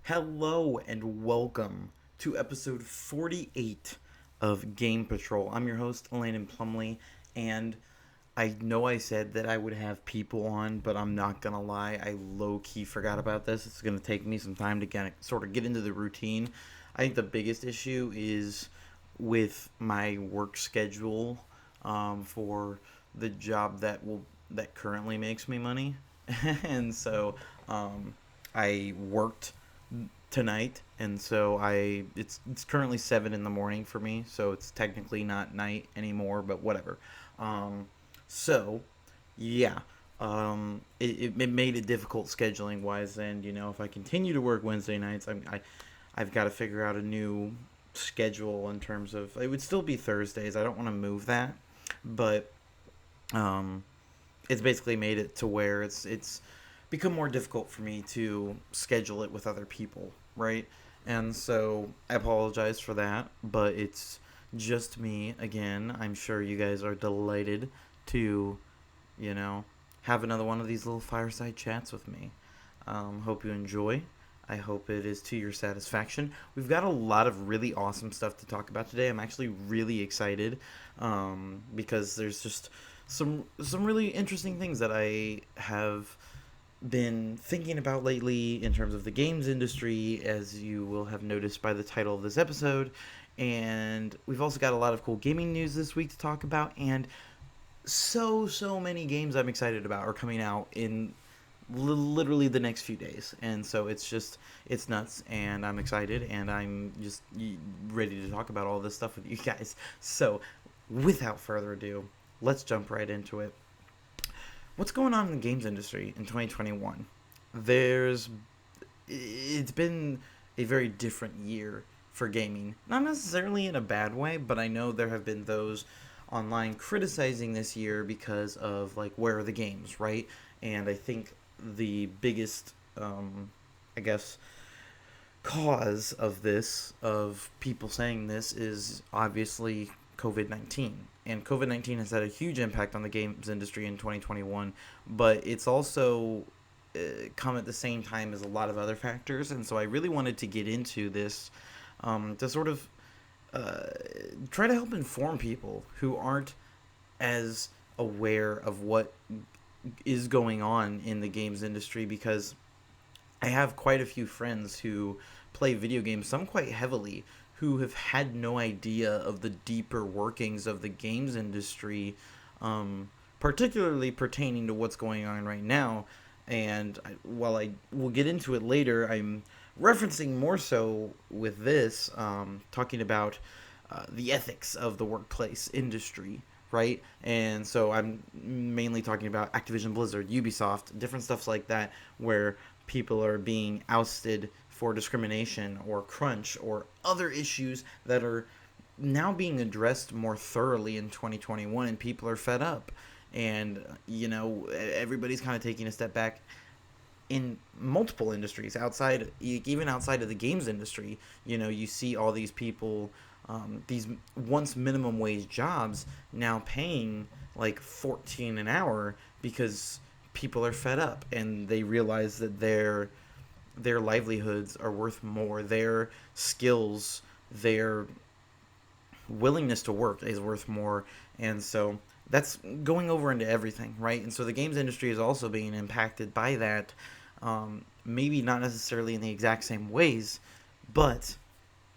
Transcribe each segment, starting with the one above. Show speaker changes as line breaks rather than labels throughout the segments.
Hello and welcome to episode 48 of Game Patrol. I'm your host, Landon, and I know I said that I would have people on, but I'm not gonna lie, I low-key forgot about this. It's gonna take me some time to get into the routine. I think the biggest issue is with my work schedule for the job that currently makes me money, and so I worked tonight, and so it's currently 7 in the morning for me, so it's technically not night anymore, but whatever. Um, so yeah, it made it difficult scheduling wise. And if I continue to work Wednesday nights, I've got to figure out a new schedule in terms of it would still be Thursdays. I don't want to move that, but um, it's basically made it to where it's become more difficult for me to schedule it with other people, right? And so I apologize for that, but it's just me again. I'm sure you guys are delighted to, you know, have another one of these little fireside chats with me. Hope you enjoy. I hope it is to your satisfaction. We've got a lot of really awesome stuff to talk about today. I'm actually really excited because there's just some really interesting things that I have been thinking about lately in terms of the games industry, as you will have noticed by the title of this episode. And we've also got a lot of cool gaming news this week to talk about, and so many games I'm excited about are coming out in literally the next few days. And so it's nuts, and I'm excited, and I'm just ready to talk about all this stuff with you guys. So without further ado, let's jump right into it. What's going on in the games industry in 2021? There's it's been a very different year for gaming. Not necessarily in a bad way, but I know there have been those online criticizing this year because of like where are the games, right? And I think the biggest I guess cause of this, of people saying this, is obviously COVID-19. And COVID-19 has had a huge impact on the games industry in 2021, but it's also come at the same time as a lot of other factors. And so I really wanted to get into this to sort of uh, try to help inform people who aren't as aware of what is going on in the games industry, because I have quite a few friends who play video games, some quite heavily, who have had no idea of the deeper workings of the games industry, particularly pertaining to what's going on right now. And while I will get into it later, I'm referencing more so with this, talking about the ethics of the workplace industry, right? And so I'm mainly talking about Activision-Blizzard, Ubisoft, different stuff like that, where people are being ousted for discrimination or crunch or other issues that are now being addressed more thoroughly in 2021, and people are fed up. And everybody's kind of taking a step back in multiple industries outside, even outside of the games industry. You see all these people, these once minimum wage jobs now paying like 14 an hour because people are fed up and they realize that their livelihoods are worth more. Their skills, their willingness to work is worth more. And so that's going over into everything, right? And so the games industry is also being impacted by that. Maybe not necessarily in the exact same ways, but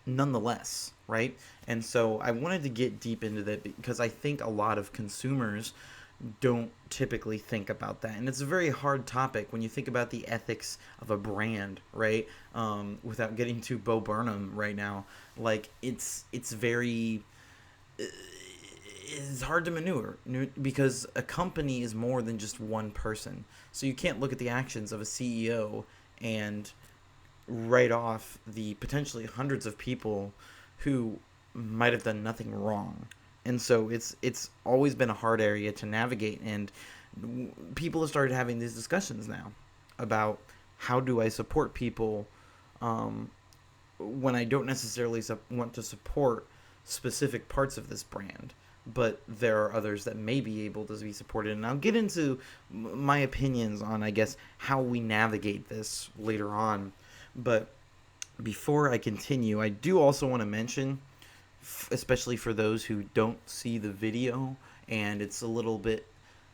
nonetheless, right? And so I wanted to get deep into that because I think a lot of consumers don't typically think about that, and it's a very hard topic when you think about the ethics of a brand, right? Without getting too Bo Burnham right now, like it's very it's hard to maneuver because a company is more than just one person. So you can't look at the actions of a CEO and write off the potentially hundreds of people who might have done nothing wrong. And so it's always been a hard area to navigate, and people have started having these discussions now about how do I support people um, when I don't necessarily want to support specific parts of this brand, but there are others that may be able to be supported. And I'll get into my opinions on, I guess, how we navigate this later on. But before I continue, I do also want to mention, especially for those who don't see the video and it's a little bit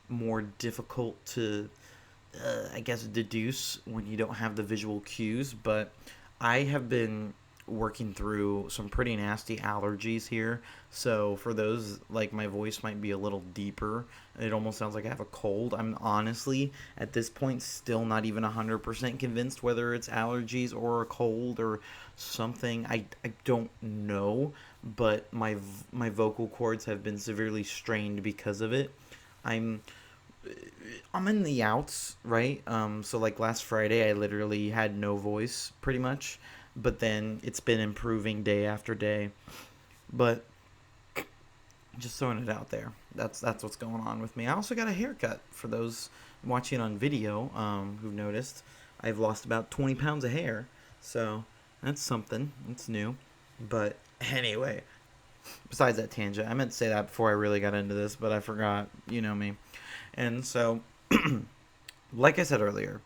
more difficult to, I guess, deduce when you don't have the visual cues, but I have been working through some pretty nasty allergies here. So for those, like, my voice might be a little deeper. It almost sounds like I have a cold. I'm honestly at this point still not even 100% convinced whether it's allergies or a cold or something. I don't know, but my vocal cords have been severely strained because of it. I'm I'm in the outs, right? So like last Friday, I literally had no voice, pretty much. But then it's been improving day after day. But just throwing it out there. That's what's going on with me. I also got a haircut. For those watching on video, who've noticed, I've lost about 20 pounds of hair. So that's something. It's new. But anyway, besides that tangent, I meant to say that before I really got into this, but I forgot. You know me. And so, like I said earlier,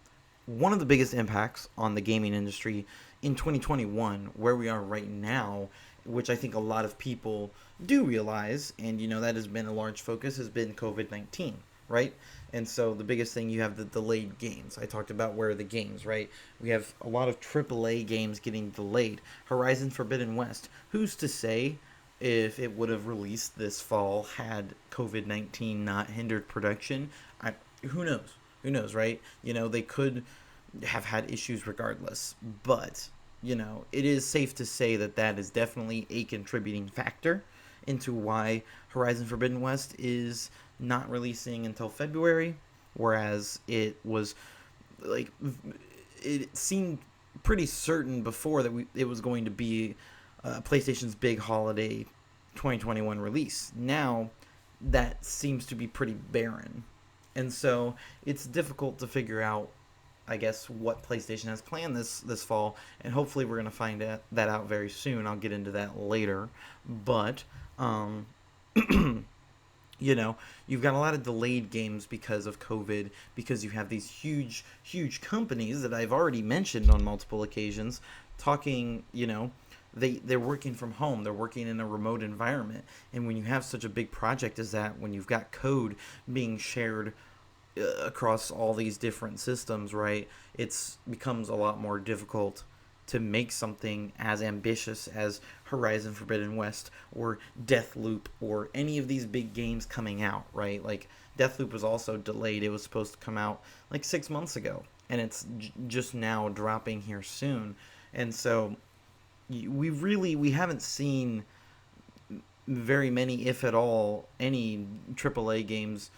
one of the biggest impacts on the gaming industry in 2021, where we are right now, which I think a lot of people do realize, and that has been a large focus, has been COVID-19, right? And so the biggest thing, you have the delayed games. I talked about where are the games, right? We have a lot of AAA games getting delayed. Horizon Forbidden West. Who's to say if it would have released this fall had COVID-19 not hindered production? Who knows? Who knows, right? They could have had issues regardless. But, it is safe to say that that is definitely a contributing factor into why Horizon Forbidden West is not releasing until February, whereas it seemed pretty certain before that it was going to be PlayStation's big holiday 2021 release. Now, that seems to be pretty barren. And so it's difficult to figure out, I guess, what PlayStation has planned this fall, and hopefully we're going to find that out very soon. I'll get into that later. But, you've got a lot of delayed games because of COVID, because you have these huge, huge companies that I've already mentioned on multiple occasions talking, they're working from home, they're working in a remote environment. And when you have such a big project as that, when you've got code being shared across all these different systems, right, it's becomes a lot more difficult to make something as ambitious as Horizon Forbidden West or Deathloop or any of these big games coming out, right? Like, Deathloop was also delayed. It was supposed to come out like 6 months ago, and it's just now dropping here soon. And so we haven't seen very many, if at all, any AAA games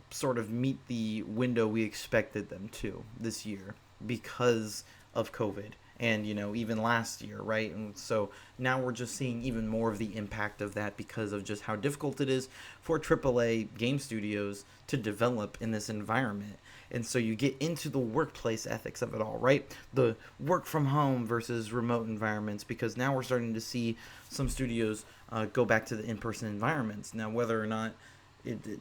sort of meet the window we expected them to this year because of COVID. And, even last year, right? And so now we're just seeing even more of the impact of that because of just how difficult it is for AAA game studios to develop in this environment. And so you get into the workplace ethics of it all, right? The work from home versus remote environments, because now we're starting to see some studios go back to the in-person environments. Now, whether or not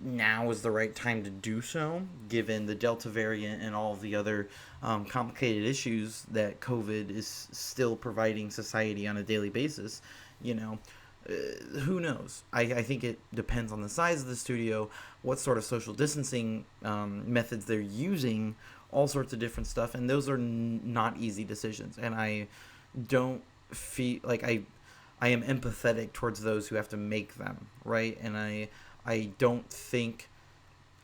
now is the right time to do so, given the Delta variant and all of the other complicated issues that COVID is still providing society on a daily basis, who knows? I think it depends on the size of the studio, what sort of social distancing methods they're using, all sorts of different stuff, and those are not easy decisions. And I don't feel like I am empathetic towards those who have to make them, right? And I don't think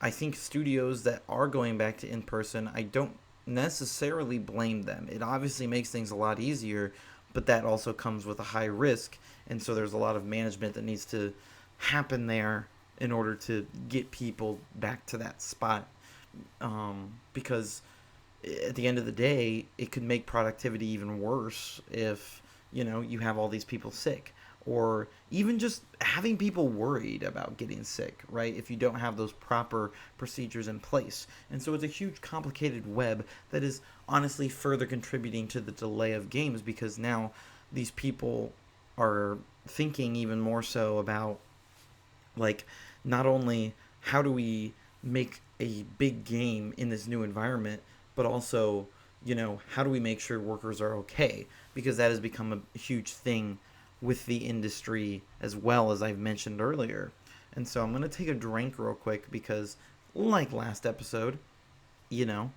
I think studios that are going back to in person, I don't necessarily blame them. It obviously makes things a lot easier, but that also comes with a high risk, and so there's a lot of management that needs to happen there in order to get people back to that spot. Because at the end of the day, it could make productivity even worse if you have all these people sick, or even just having people worried about getting sick, right? If you don't have those proper procedures in place. And so it's a huge complicated web that is honestly further contributing to the delay of games, because now these people are thinking even more so about, like, not only how do we make a big game in this new environment, but also how do we make sure workers are okay? Because that has become a huge thing with the industry as well, as I've mentioned earlier. And so I'm going to take a drink real quick because, like last episode, you know,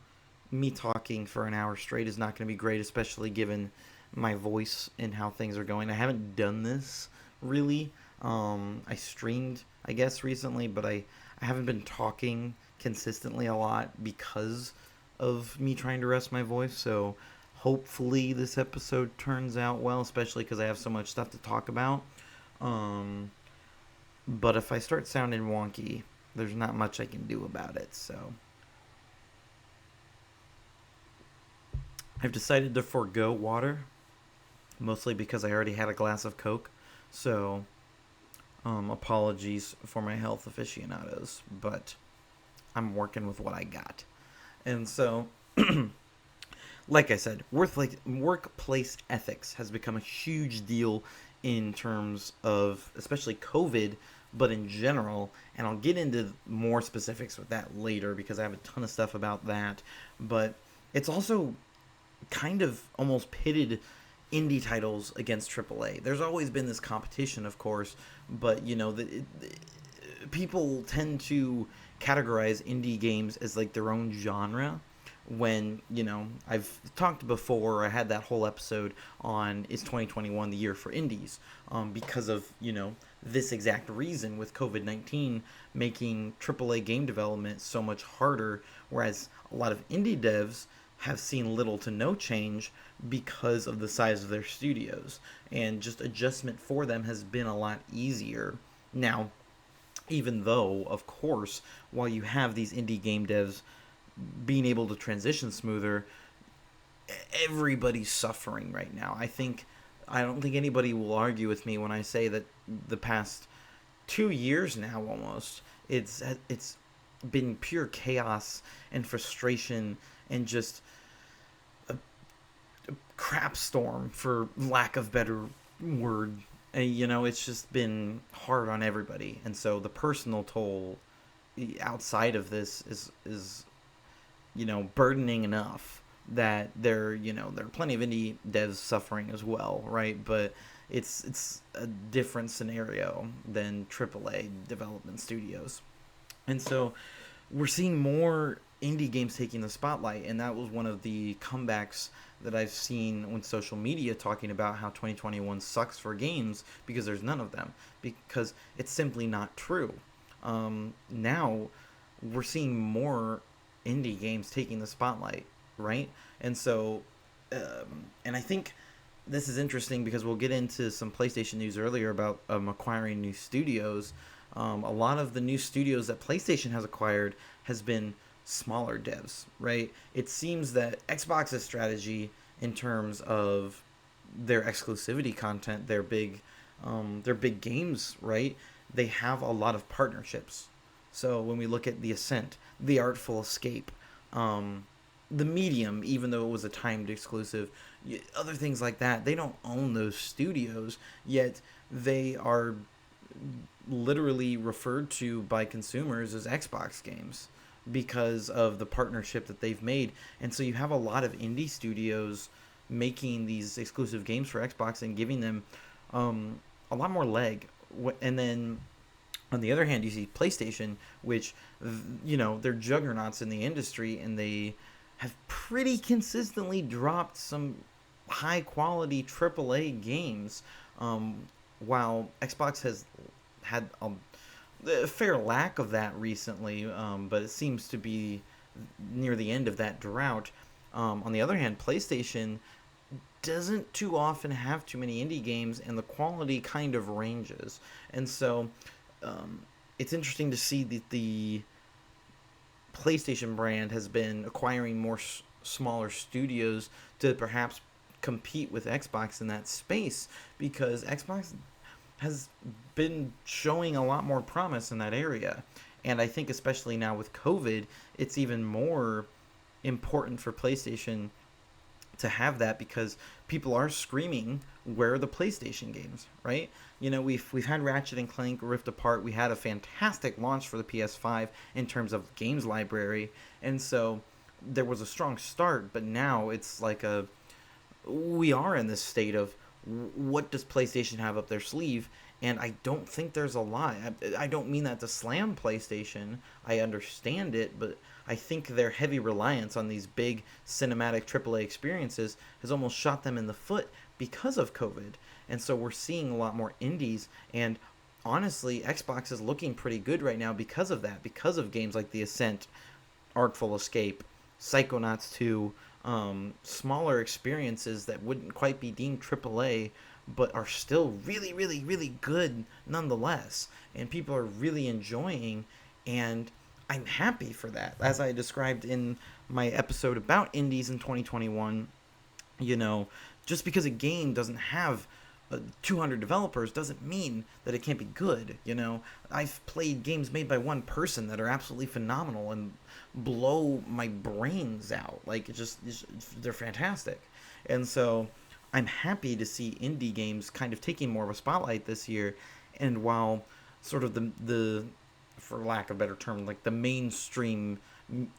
me talking for an hour straight is not going to be great, especially given my voice and how things are going. I haven't done this really. I streamed, I guess, recently, but I haven't been talking consistently a lot because of me trying to rest my voice. So hopefully this episode turns out well, especially because I have so much stuff to talk about. Um, but if I start sounding wonky, there's not much I can do about it. So I've decided to forego water, mostly because I already had a glass of Coke. So apologies for my health aficionados, but I'm working with what I got. And so, like I said, workplace ethics has become a huge deal in terms of especially COVID, but in general. And I'll get into more specifics with that later because I have a ton of stuff about that. But it's also kind of almost pitted indie titles against AAA. There's always been this competition, of course, but people tend to categorize indie games as like their own genre. When I've talked before, I had that whole episode on is 2021 the year for indies, because of this exact reason, with COVID-19 making AAA game development so much harder, whereas a lot of indie devs have seen little to no change because of the size of their studios, and just adjustment for them has been a lot easier. Now, even though, of course, while you have these indie game devs being able to transition smoother, everybody's suffering right now. I don't think anybody will argue with me when I say that the past 2 years now, almost, it's been pure chaos and frustration and just a crap storm, for lack of better word. It's just been hard on everybody, and so the personal toll outside of this is burdening enough that there are plenty of indie devs suffering as well, right? But it's a different scenario than AAA development studios. And so we're seeing more indie games taking the spotlight, and that was one of the comebacks that I've seen on social media, talking about how 2021 sucks for games because there's none of them, because it's simply not true. Now we're seeing more indie games taking the spotlight, right? And so, and I think this is interesting because we'll get into some PlayStation news earlier about acquiring new studios. A lot of the new studios that PlayStation has acquired has been smaller devs, right? It seems that Xbox's strategy in terms of their exclusivity content, their big games, right? They have a lot of partnerships. So when we look at The Ascent, The Artful Escape, The Medium, even though it was a timed exclusive, other things like that, they don't own those studios, yet they are literally referred to by consumers as Xbox games because of the partnership that they've made. And so you have a lot of indie studios making these exclusive games for Xbox and giving them a lot more leg. And then on the other hand, you see PlayStation, which, they're juggernauts in the industry, and they have pretty consistently dropped some high-quality AAA games, while Xbox has had a fair lack of that recently, but it seems to be near the end of that drought. On the other hand, PlayStation doesn't too often have too many indie games, and the quality kind of ranges. And so it's interesting to see that the PlayStation brand has been acquiring more smaller studios to perhaps compete with Xbox in that space, because Xbox has been showing a lot more promise in that area. And I think especially now with COVID, it's even more important for PlayStation to have that, because people are screaming, where are the PlayStation games, right? We've had Ratchet and Clank Rift Apart. We had a fantastic launch for the PS5 in terms of games library. And so there was a strong start, but now it's like we are in this state of what does PlayStation have up their sleeve? And I don't think there's a lot. I don't mean that to slam PlayStation. I understand it, but I think their heavy reliance on these big cinematic AAA experiences has almost shot them in the foot because of COVID. And so we're seeing a lot more indies. And honestly, Xbox is looking pretty good right now because of that, because of games like The Ascent, Artful Escape, Psychonauts 2, smaller experiences that wouldn't quite be deemed AAA, but are still really, really, really good nonetheless. And people are really enjoying, and I'm happy for that. As I described in my episode about indies in 2021, you know, just because a game doesn't have 200 developers doesn't mean that it can't be good. I've played games made by one person that are absolutely phenomenal and blow my brains out. Like, they're fantastic. And so I'm happy to see indie games kind of taking more of a spotlight this year. And while sort of the for lack of a better term, like the mainstream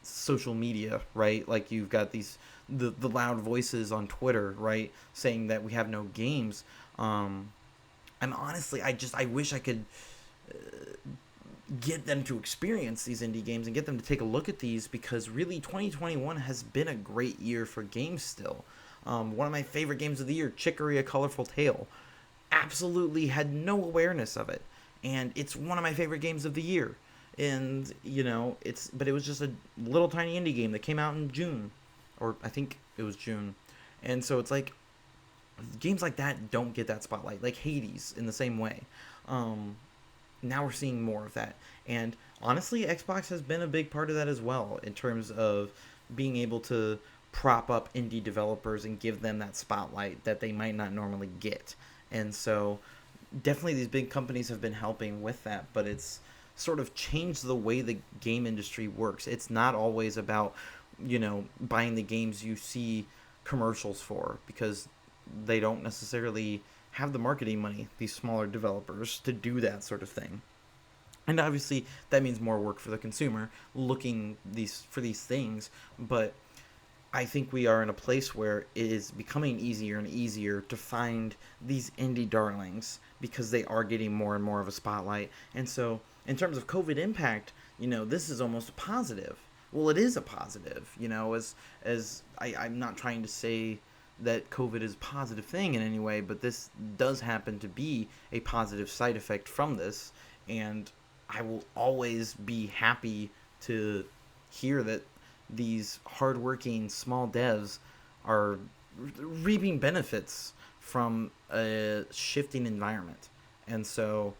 social media, right? Like, you've got the loud voices on Twitter, right, saying that we have no games. I'm honestly, I wish I could get them to experience these indie games and get them to take a look at these, because really 2021 has been a great year for games still. One of my favorite games of the year, Chicory: A Colorful Tale, absolutely had no awareness of it, and it's one of my favorite games of the year. And but it was just a little tiny indie game that came out in June, or I think it was June. And so it's like, games like that don't get that spotlight, like Hades in the same way. Now we're seeing more of that, and honestly, Xbox has been a big part of that as well, in terms of being able to prop up indie developers and give them that spotlight that they might not normally get. And so definitely these big companies have been helping with that, but it's sort of changed the way the game industry works. It's not always about buying the games you see commercials for, because they don't necessarily have the marketing money, these smaller developers, to do that sort of thing. And obviously that means more work for the consumer looking for these things, but I think we are in a place where it is becoming easier and easier to find these indie darlings, because they are getting more and more of a spotlight. And so in terms of COVID impact, this is almost a positive. Well, it is a positive, I'm not trying to say that COVID is a positive thing in any way, but this does happen to be a positive side effect from this. And I will always be happy to hear that these hardworking small devs are reaping benefits from a shifting environment. And so,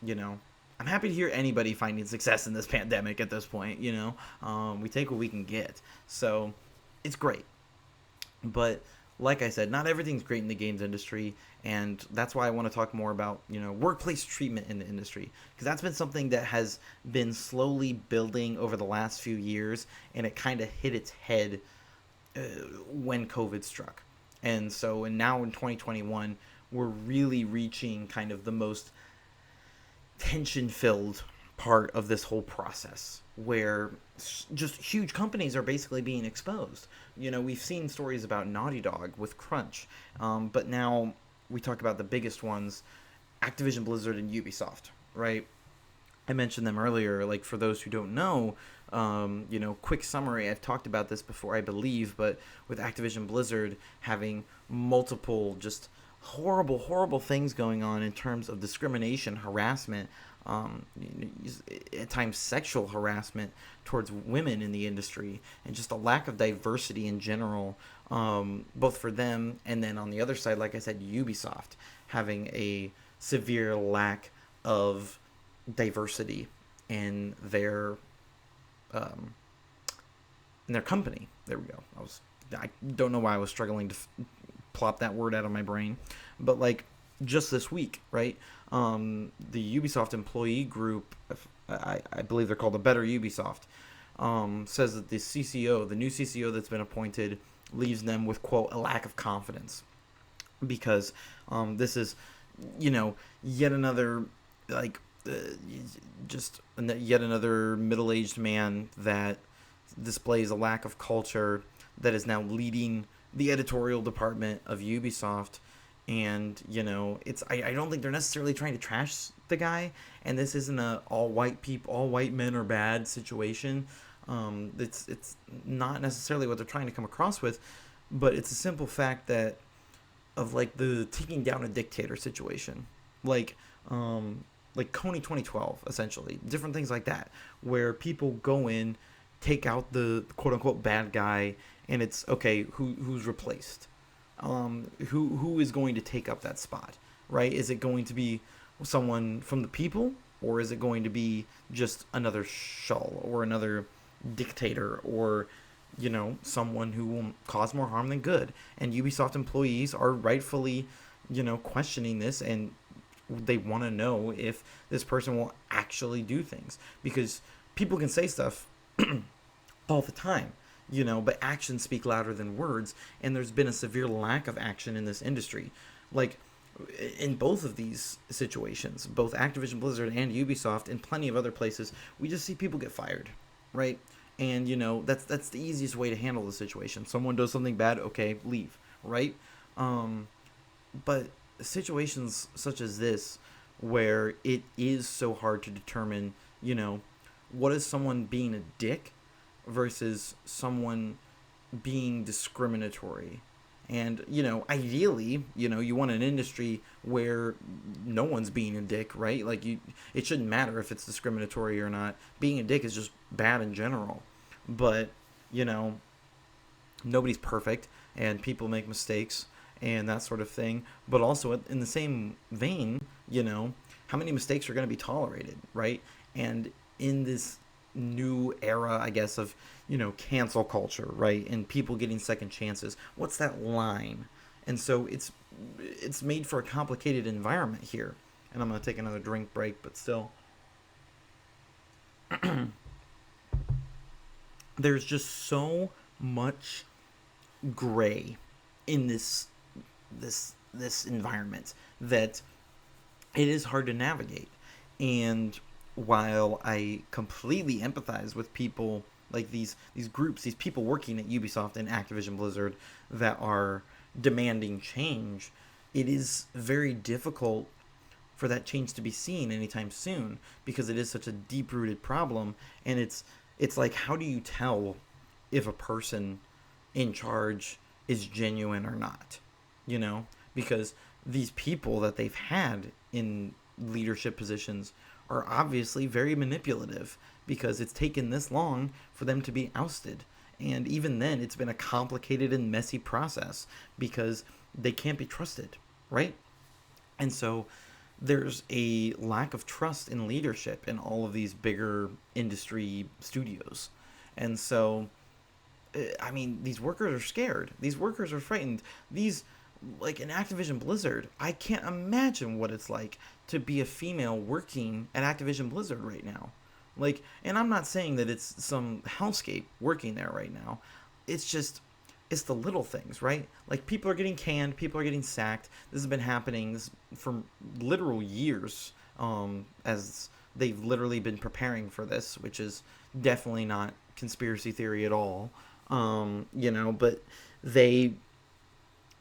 I'm happy to hear anybody finding success in this pandemic at this point. We take what we can get. So it's great. But like I said, not everything's great in the games industry, and that's why I want to talk more about, workplace treatment in the industry, because that's been something that has been slowly building over the last few years, and it kind of hit its head when COVID struck. And now in 2021, we're really reaching kind of the most tension-filled part of this whole process, where just huge companies are basically being exposed. We've seen stories about Naughty Dog with Crunch, but now we talk about the biggest ones, Activision-Blizzard and Ubisoft, right? I mentioned them earlier. Like, for those who don't know, quick summary, I've talked about this before, I believe, but with Activision-Blizzard having multiple just horrible, horrible things going on in terms of discrimination, harassment, at times sexual harassment towards women in the industry, and just a lack of diversity in general, both for them, and then on the other side, like I said, Ubisoft having a severe lack of diversity in their company. There we go. I don't know why I was struggling to plop that word out of my brain, but like just this week, right? The Ubisoft employee group, I believe they're called the Better Ubisoft, says that the new CCO that's been appointed, leaves them with, quote, a lack of confidence, because this is, yet another yet another middle-aged man that displays a lack of culture that is now leading the editorial department of Ubisoft. And I don't think they're necessarily trying to trash the guy, and this isn't a all white men are bad situation. It's not necessarily what they're trying to come across with, but it's a simple fact that of like the taking down a dictator situation, like Coney 2012, essentially different things like that, where people go in, take out the quote unquote bad guy, and it's okay, who's replaced, who is going to take up that spot, right? Is it going to be someone from the people, or is it going to be just another shull or another dictator, or someone who will cause more harm than good? And Ubisoft employees are rightfully questioning this, and they want to know if this person will actually do things, because people can say stuff all the time, but actions speak louder than words, and there's been a severe lack of action in this industry. Like, in both of these situations, both Activision-Blizzard and Ubisoft, and plenty of other places, we just see people get fired, right? And, that's the easiest way to handle the situation. Someone does something bad, okay, leave, right? But situations such as this, where it is so hard to determine, what is someone being a dick versus someone being discriminatory. And, ideally, you want an industry where no one's being a dick, right? Like, it shouldn't matter if it's discriminatory or not. Being a dick is just bad in general. But, nobody's perfect, and people make mistakes and that sort of thing. But also, in the same vein, how many mistakes are going to be tolerated, right? And in this new era, I guess, of cancel culture, right, and people getting second chances, what's that line? And so it's made for a complicated environment here. And I'm going to take another drink break, but still there's just so much gray in this environment that it is hard to navigate. And while I completely empathize with people like these groups, these people working at Ubisoft and Activision-Blizzard that are demanding change, it is very difficult for that change to be seen anytime soon, because it is such a deep-rooted problem. And it's like, how do you tell if a person in charge is genuine or not? Because these people that they've had in leadership positions are obviously very manipulative, because it's taken this long for them to be ousted. And even then, it's been a complicated and messy process because they can't be trusted, right? And so there's a lack of trust in leadership in all of these bigger industry studios. And so, these workers are scared. These workers are frightened. Like in Activision-Blizzard, I can't imagine what it's like to be a female working at Activision-Blizzard right now. Like, and I'm not saying that it's some hellscape working there right now. It's the little things, right? Like, people are getting canned, people are getting sacked. This has been happening for literal years, as they've literally been preparing for this, which is definitely not conspiracy theory at all. But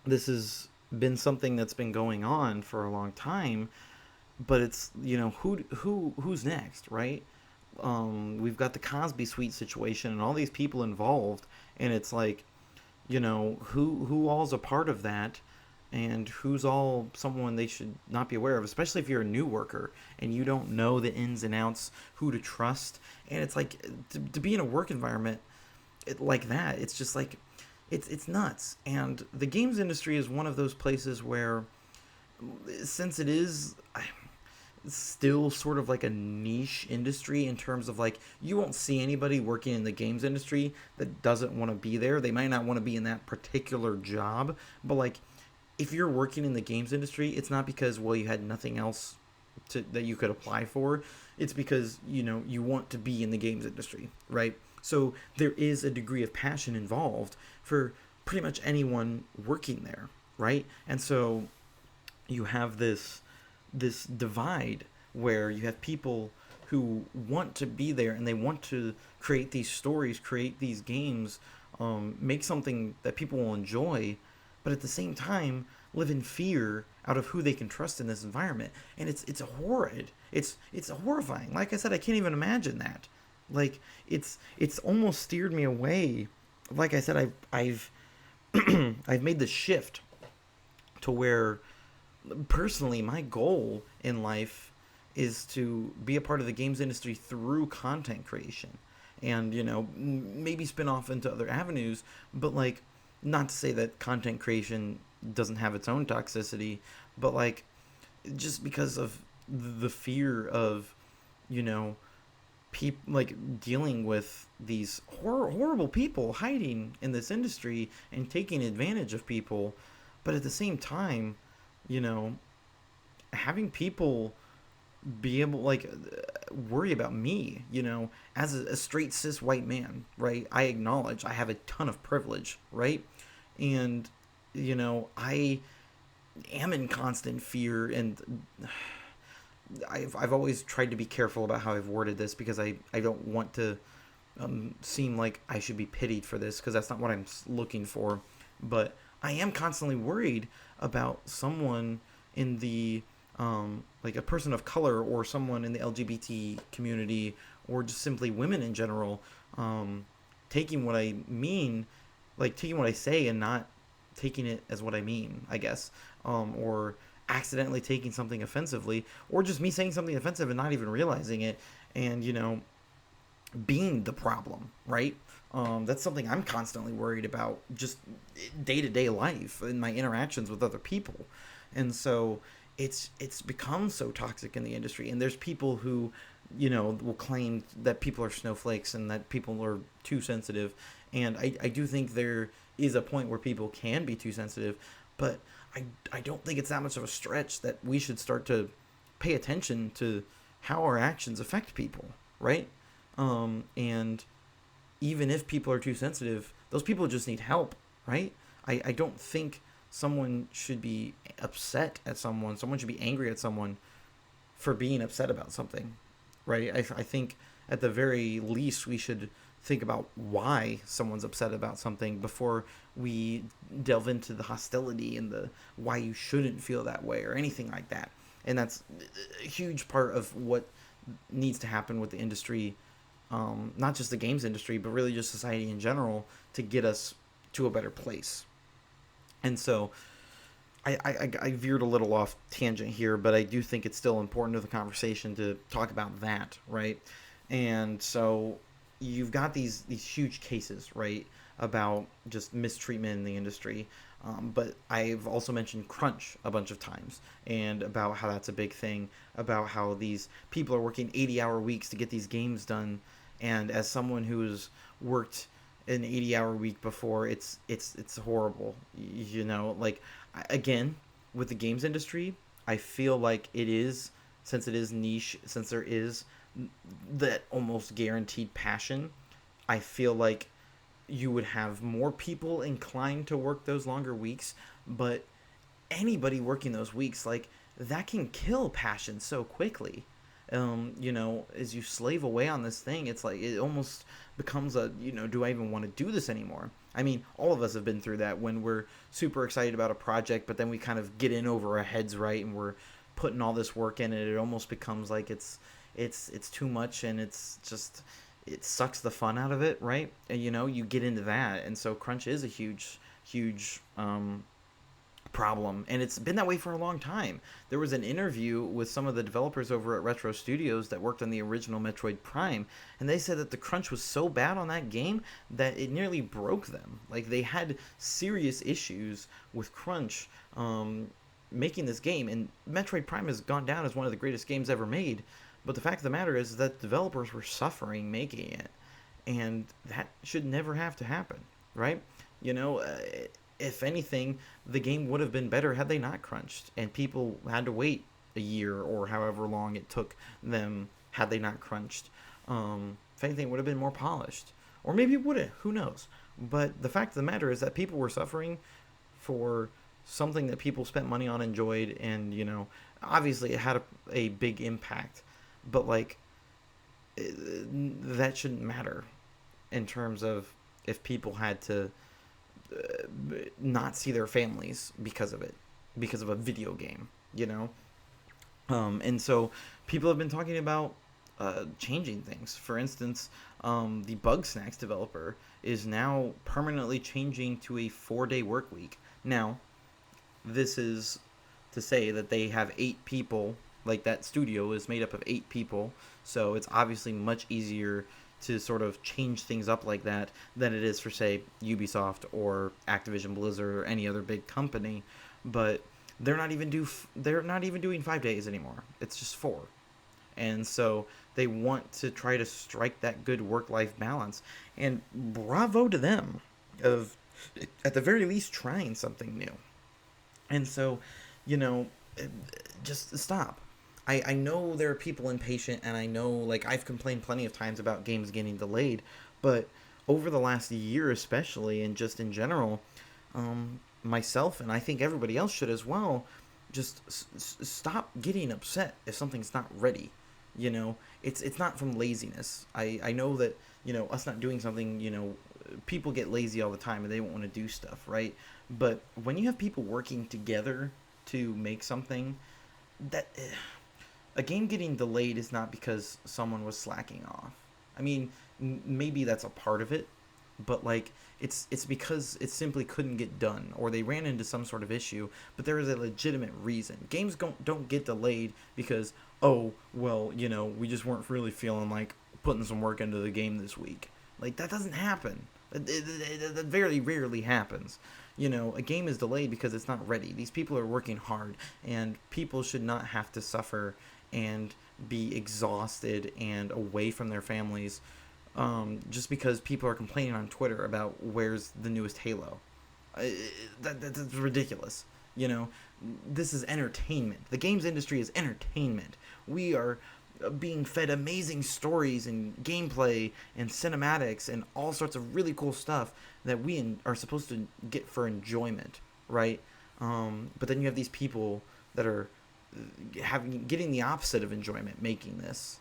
this has been something that's been going on for a long time, but it's, who's next, right? We've got the Cosby Suite situation and all these people involved, and it's like, who all's a part of that, and who's all someone they should not be aware of, especially if you're a new worker and you don't know the ins and outs, who to trust. And it's like, to be in a work environment like that, it's just like, it's nuts. And the games industry is one of those places where, since it is still sort of like a niche industry in terms of, like, you won't see anybody working in the games industry that doesn't want to be there. They might not want to be in that particular job, but like, if you're working in the games industry, it's not because, well, you had nothing else that you could apply for. It's because, you want to be in the games industry, right? So there is a degree of passion involved for pretty much anyone working there, right? And so you have this divide where you have people who want to be there and they want to create these stories, create these games, make something that people will enjoy, but at the same time live in fear out of who they can trust in this environment. And it's horrid. It's horrifying. Like I said, I can't even imagine that. Like it's almost steered me away. Like I said, I've I've made the shift to where personally my goal in life is to be a part of the games industry through content creation, and maybe spin off into other avenues, but like, not to say that content creation doesn't have its own toxicity, but like, just because of the fear of people, like, dealing with these horrible people hiding in this industry and taking advantage of people. But at the same time, you know having people be able, like, worry about me, as a straight cis white man, right? I acknowledge I have a ton of privilege, right? And I am in constant fear, and I've always tried to be careful about how I've worded this, because I don't want to seem like I should be pitied for this, because that's not what I'm looking for. But I am constantly worried about someone in the like a person of color, or someone in the LGBT community, or just simply women in general, taking what I mean, like taking what I say and not taking it as what I mean, I guess, or accidentally taking something offensively, or just me saying something offensive and not even realizing it, and being the problem, right? That's something I'm constantly worried about, just day-to-day life and my interactions with other people. And so it's become so toxic in the industry, and there's people who will claim that people are snowflakes and that people are too sensitive. And I do think there is a point where people can be too sensitive, but I don't think it's that much of a stretch that we should start to pay attention to how our actions affect people, right? And even if people are too sensitive, those people just need help, right? I don't think someone should be upset at someone. Someone should be angry at someone for being upset about something, right? I think at the very least we should think about why someone's upset about something before we delve into the hostility and the why you shouldn't feel that way or anything like that. And that's a huge part of what needs to happen with the industry, not just the games industry, but really just society in general, to get us to a better place. And so I veered a little off tangent here, but I do think it's still important to the conversation to talk about that, right? And so you've got these huge cases, right, about just mistreatment in the industry. But I've also mentioned crunch a bunch of times, and about how that's a big thing, about how these people are working 80-hour weeks to get these games done. And as someone who's worked an 80-hour week before, it's horrible. Like, again, with the games industry, I feel like it is, since it is niche, since there is that almost guaranteed passion, I feel like you would have more people inclined to work those longer weeks. But anybody working those weeks, like, that can kill passion so quickly. As you slave away on this thing, it's like it almost becomes a, do I even want to do this anymore? I mean, all of us have been through that when we're super excited about a project, but then we kind of get in over our heads, right? And we're putting all this work in, and it almost becomes like it's too much, and it's just, it sucks the fun out of it, right? And you get into that, and so crunch is a huge problem, and it's been that way for a long time. There was an interview with some of the developers over at Retro Studios that worked on the original Metroid Prime, and they said that the crunch was so bad on that game that it nearly broke them. Like, they had serious issues with crunch making this game, and Metroid Prime has gone down as one of the greatest games ever made. But the fact of the matter is that developers were suffering making it, and that should never have to happen, right? If anything, the game would have been better had they not crunched, and people had to wait a year or however long it took them had they not crunched. If anything, it would have been more polished. Or maybe it wouldn't, who knows? But the fact of the matter is that people were suffering for something that people spent money on, enjoyed, and, obviously it had a big impact. But, like, that shouldn't matter in terms of if people had to not see their families because of it, because of a video game, you know? And so people have been talking about changing things. For instance, the Bug Snacks developer is now permanently changing to a 4-day work week. Now, this is to say that they have 8 people, like that studio is made up of 8 people, so it's obviously much easier to sort of change things up like that than it is for, say, Ubisoft or Activision-Blizzard or any other big company. But they're not even doing 5 days anymore. It's just 4. And so they want to try to strike that good work-life balance. And bravo to them of, at the very least, trying something new. And so, you know, just stop. I know there are people impatient, and I know, like, I've complained plenty of times about games getting delayed, but over the last year especially, and just in general, myself, and I think everybody else should as well, just stop getting upset if something's not ready. You know, it's not from laziness. I know that, you know, us not doing something, you know, people get lazy all the time and they won't want to do stuff, right? But when you have people working together to make something, that a game getting delayed is not because someone was slacking off. I mean, maybe that's a part of it, but like it's because it simply couldn't get done, or they ran into some sort of issue, but there is a legitimate reason. Games don't get delayed because, oh, well, you know, we just weren't really feeling like putting some work into the game this week. Like, that doesn't happen. That very rarely happens. You know, a game is delayed because it's not ready. These people are working hard, and people should not have to suffer and be exhausted and away from their families, just because people are complaining on Twitter about where's the newest Halo. That's ridiculous. You know, this is entertainment. The games industry is entertainment. We are being fed amazing stories and gameplay and cinematics and all sorts of really cool stuff that we are supposed to get for enjoyment, right? But then you have these people that are getting the opposite of enjoyment making this,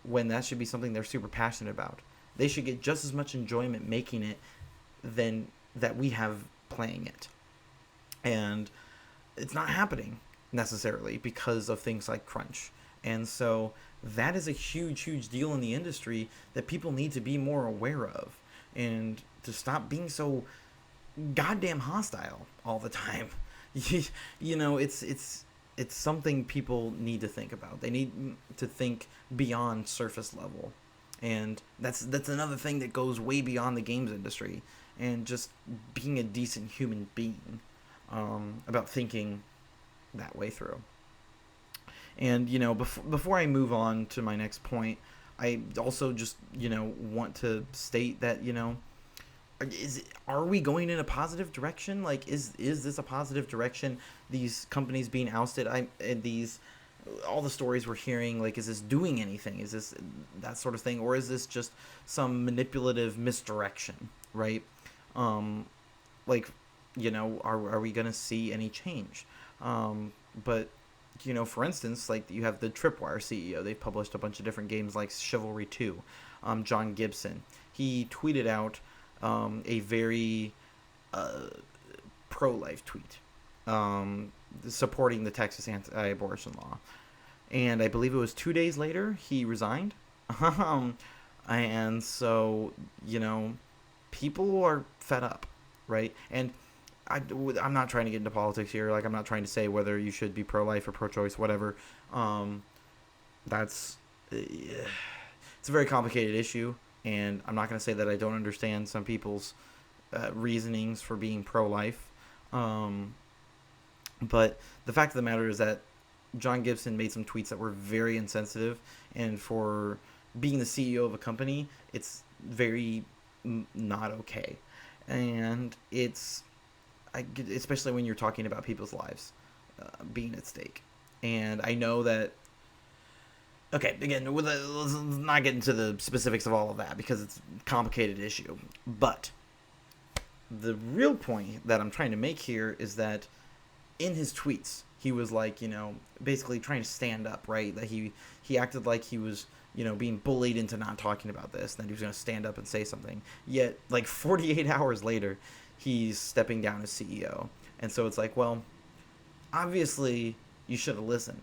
when that should be something they're super passionate about. They should get just as much enjoyment making it than that we have playing it. And it's not happening necessarily because of things like crunch. And so that is a huge, huge deal in the industry that people need to be more aware of, and to stop being so goddamn hostile all the time. You know, it's something people need to think about. They need to think beyond surface level. And that's another thing that goes way beyond the games industry, and just being a decent human being, about thinking that way through. And, you know, before I move on to my next point, I also just, you know, want to state that, you know, are we going in a positive direction? Like, is this a positive direction? These companies being ousted, all the stories we're hearing, like, is this doing anything? Is this that sort of thing? Or is this just some manipulative misdirection, right? Like, you know, are we going to see any change? But, you know, for instance, like, you have the Tripwire CEO. They've published a bunch of different games like Chivalry 2. John Gibson, he tweeted out a very pro-life tweet, supporting the Texas anti-abortion law. And I believe it was 2 days later he resigned. And so, you know, people are fed up, right? And I'm not trying to get into politics here. Like, I'm not trying to say whether you should be pro-life or pro-choice, whatever. It's a very complicated issue, and I'm not going to say that I don't understand some people's reasonings for being pro-life. But the fact of the matter is that John Gibson made some tweets that were very insensitive, and for being the CEO of a company, it's very not okay. And it's, especially when you're talking about people's lives being at stake. And I know that, okay, again, let's not get into the specifics of all of that because it's a complicated issue. But the real point that I'm trying to make here is that in his tweets, he was like, you know, basically trying to stand up, right? That he acted like he was being bullied into not talking about this, and then he was going to stand up and say something. Yet, like 48 hours later, he's stepping down as CEO. And so it's like, well, obviously you should have listened.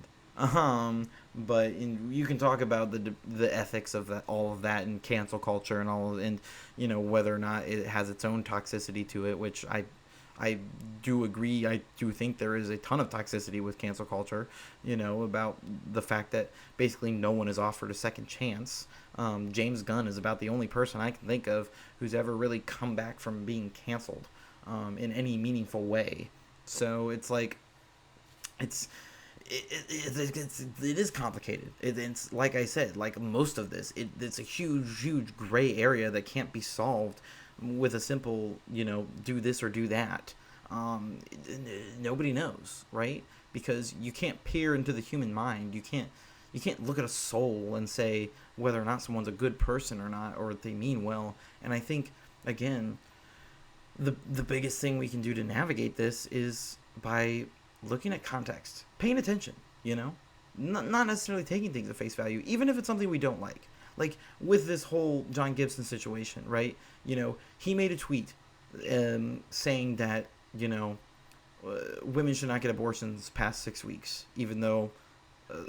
But you can talk about the ethics of that, all of that, and cancel culture and all, and whether or not it has its own toxicity to it, which I do agree. I do think there is a ton of toxicity with cancel culture, about the fact that basically no one is offered a second chance. James Gunn is about the only person I can think of who's ever really come back from being canceled in any meaningful way. So it's like, it is complicated. It's like I said, like most of this, it's a huge gray area that can't be solved with a simple, do this or do that. Nobody knows, right? Because you can't peer into the human mind. You can't look at a soul and say whether or not someone's a good person or not, or if they mean well. And I think, again, the biggest thing we can do to navigate this is by looking at context, paying attention, not necessarily taking things at face value, even if it's something we don't like. Like with this whole John Gibson situation, right? He made a tweet saying that, women should not get abortions past 6 weeks, even though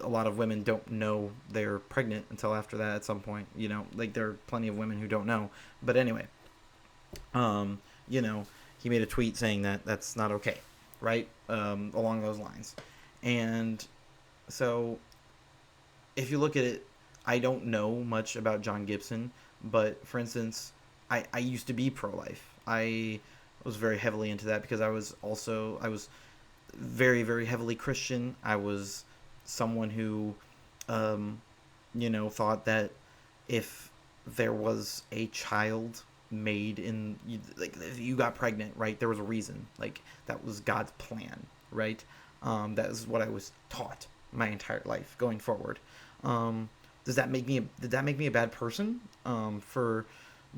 a lot of women don't know they're pregnant until after that at some point, like there are plenty of women who don't know. But anyway, he made a tweet saying that that's not okay, right? Along those lines. And so if you look at it, I don't know much about John Gibson, but for instance, I used to be pro-life. I was very heavily into that because I was very, very heavily Christian. I was someone who, thought that if there was a child made in, like, if you got pregnant, right, there was a reason. Like, that was God's plan, right? That is what I was taught my entire life going forward. Did that make me a bad person for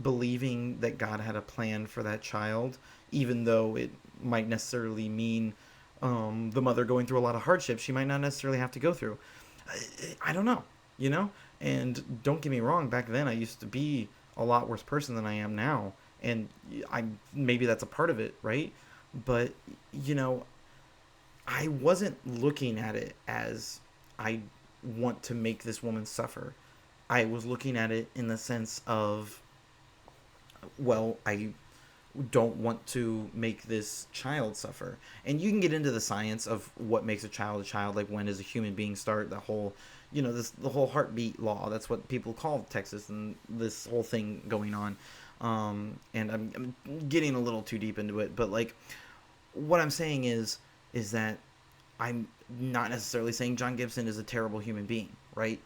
believing that God had a plan for that child, even though it might necessarily mean the mother going through a lot of hardships she might not necessarily have to go through? I don't know, And don't get me wrong, back then I used to be a lot worse person than I am now, and maybe that's a part of it, right? But I wasn't looking at it as I want to make this woman suffer. I was looking at it in the sense of, well, I don't want to make this child suffer. And you can get into the science of what makes a child, like when does a human being start, the whole, the whole heartbeat law. That's what people call Texas and this whole thing going on. And I'm getting a little too deep into it, but like what I'm saying is that I'm not necessarily saying John Gibson is a terrible human being, right?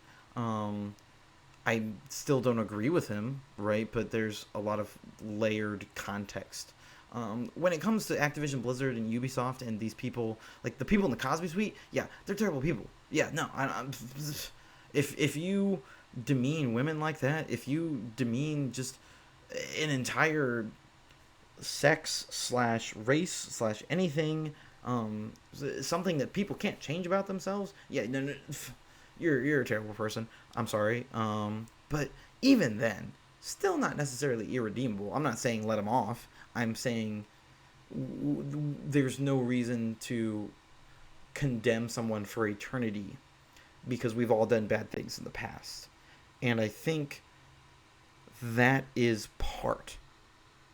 I still don't agree with him, right? But there's a lot of layered context. When it comes to Activision-Blizzard and Ubisoft and these people, like the people in the Cosby Suite, yeah, they're terrible people. Yeah, no, if you demean women like that, if you demean just an entire sex/race/anything, something that people can't change about themselves, yeah, no, you're a terrible person. I'm sorry. But even then, still not necessarily irredeemable. I'm not saying let him off. I'm saying there's no reason to condemn someone for eternity because we've all done bad things in the past. And I think that is part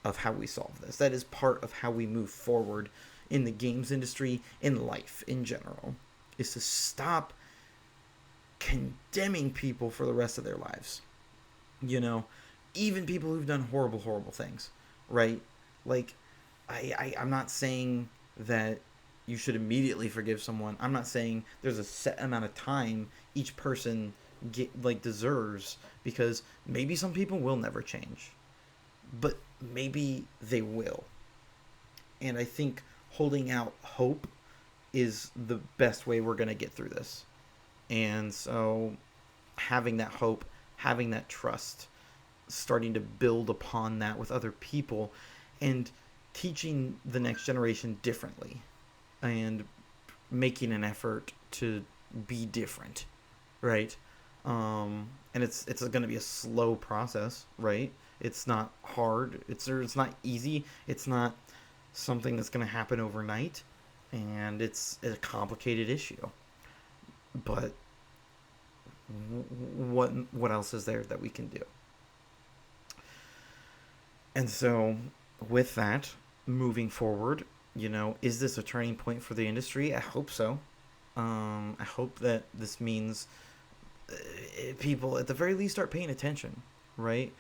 of how we solve this. That is part of how we move forward in the games industry, in life in general, is to stop condemning people for the rest of their lives. Even people who've done horrible things, right? Like, I'm not saying that you should immediately forgive someone. I'm not saying there's a set amount of time each person deserves, because maybe some people will never change, but maybe they will. And I think holding out hope is the best way we're going to get through this. And so having that hope, having that trust, starting to build upon that with other people, and teaching the next generation differently, and making an effort to be different, right? And it's going to be a slow process, right? It's not hard. It's not easy. It's not something that's going to happen overnight, and it's a complicated issue. But what else is there that we can do? And so, with that, moving forward, is this a turning point for the industry? I hope so. I hope that this means people, at the very least, start paying attention, right?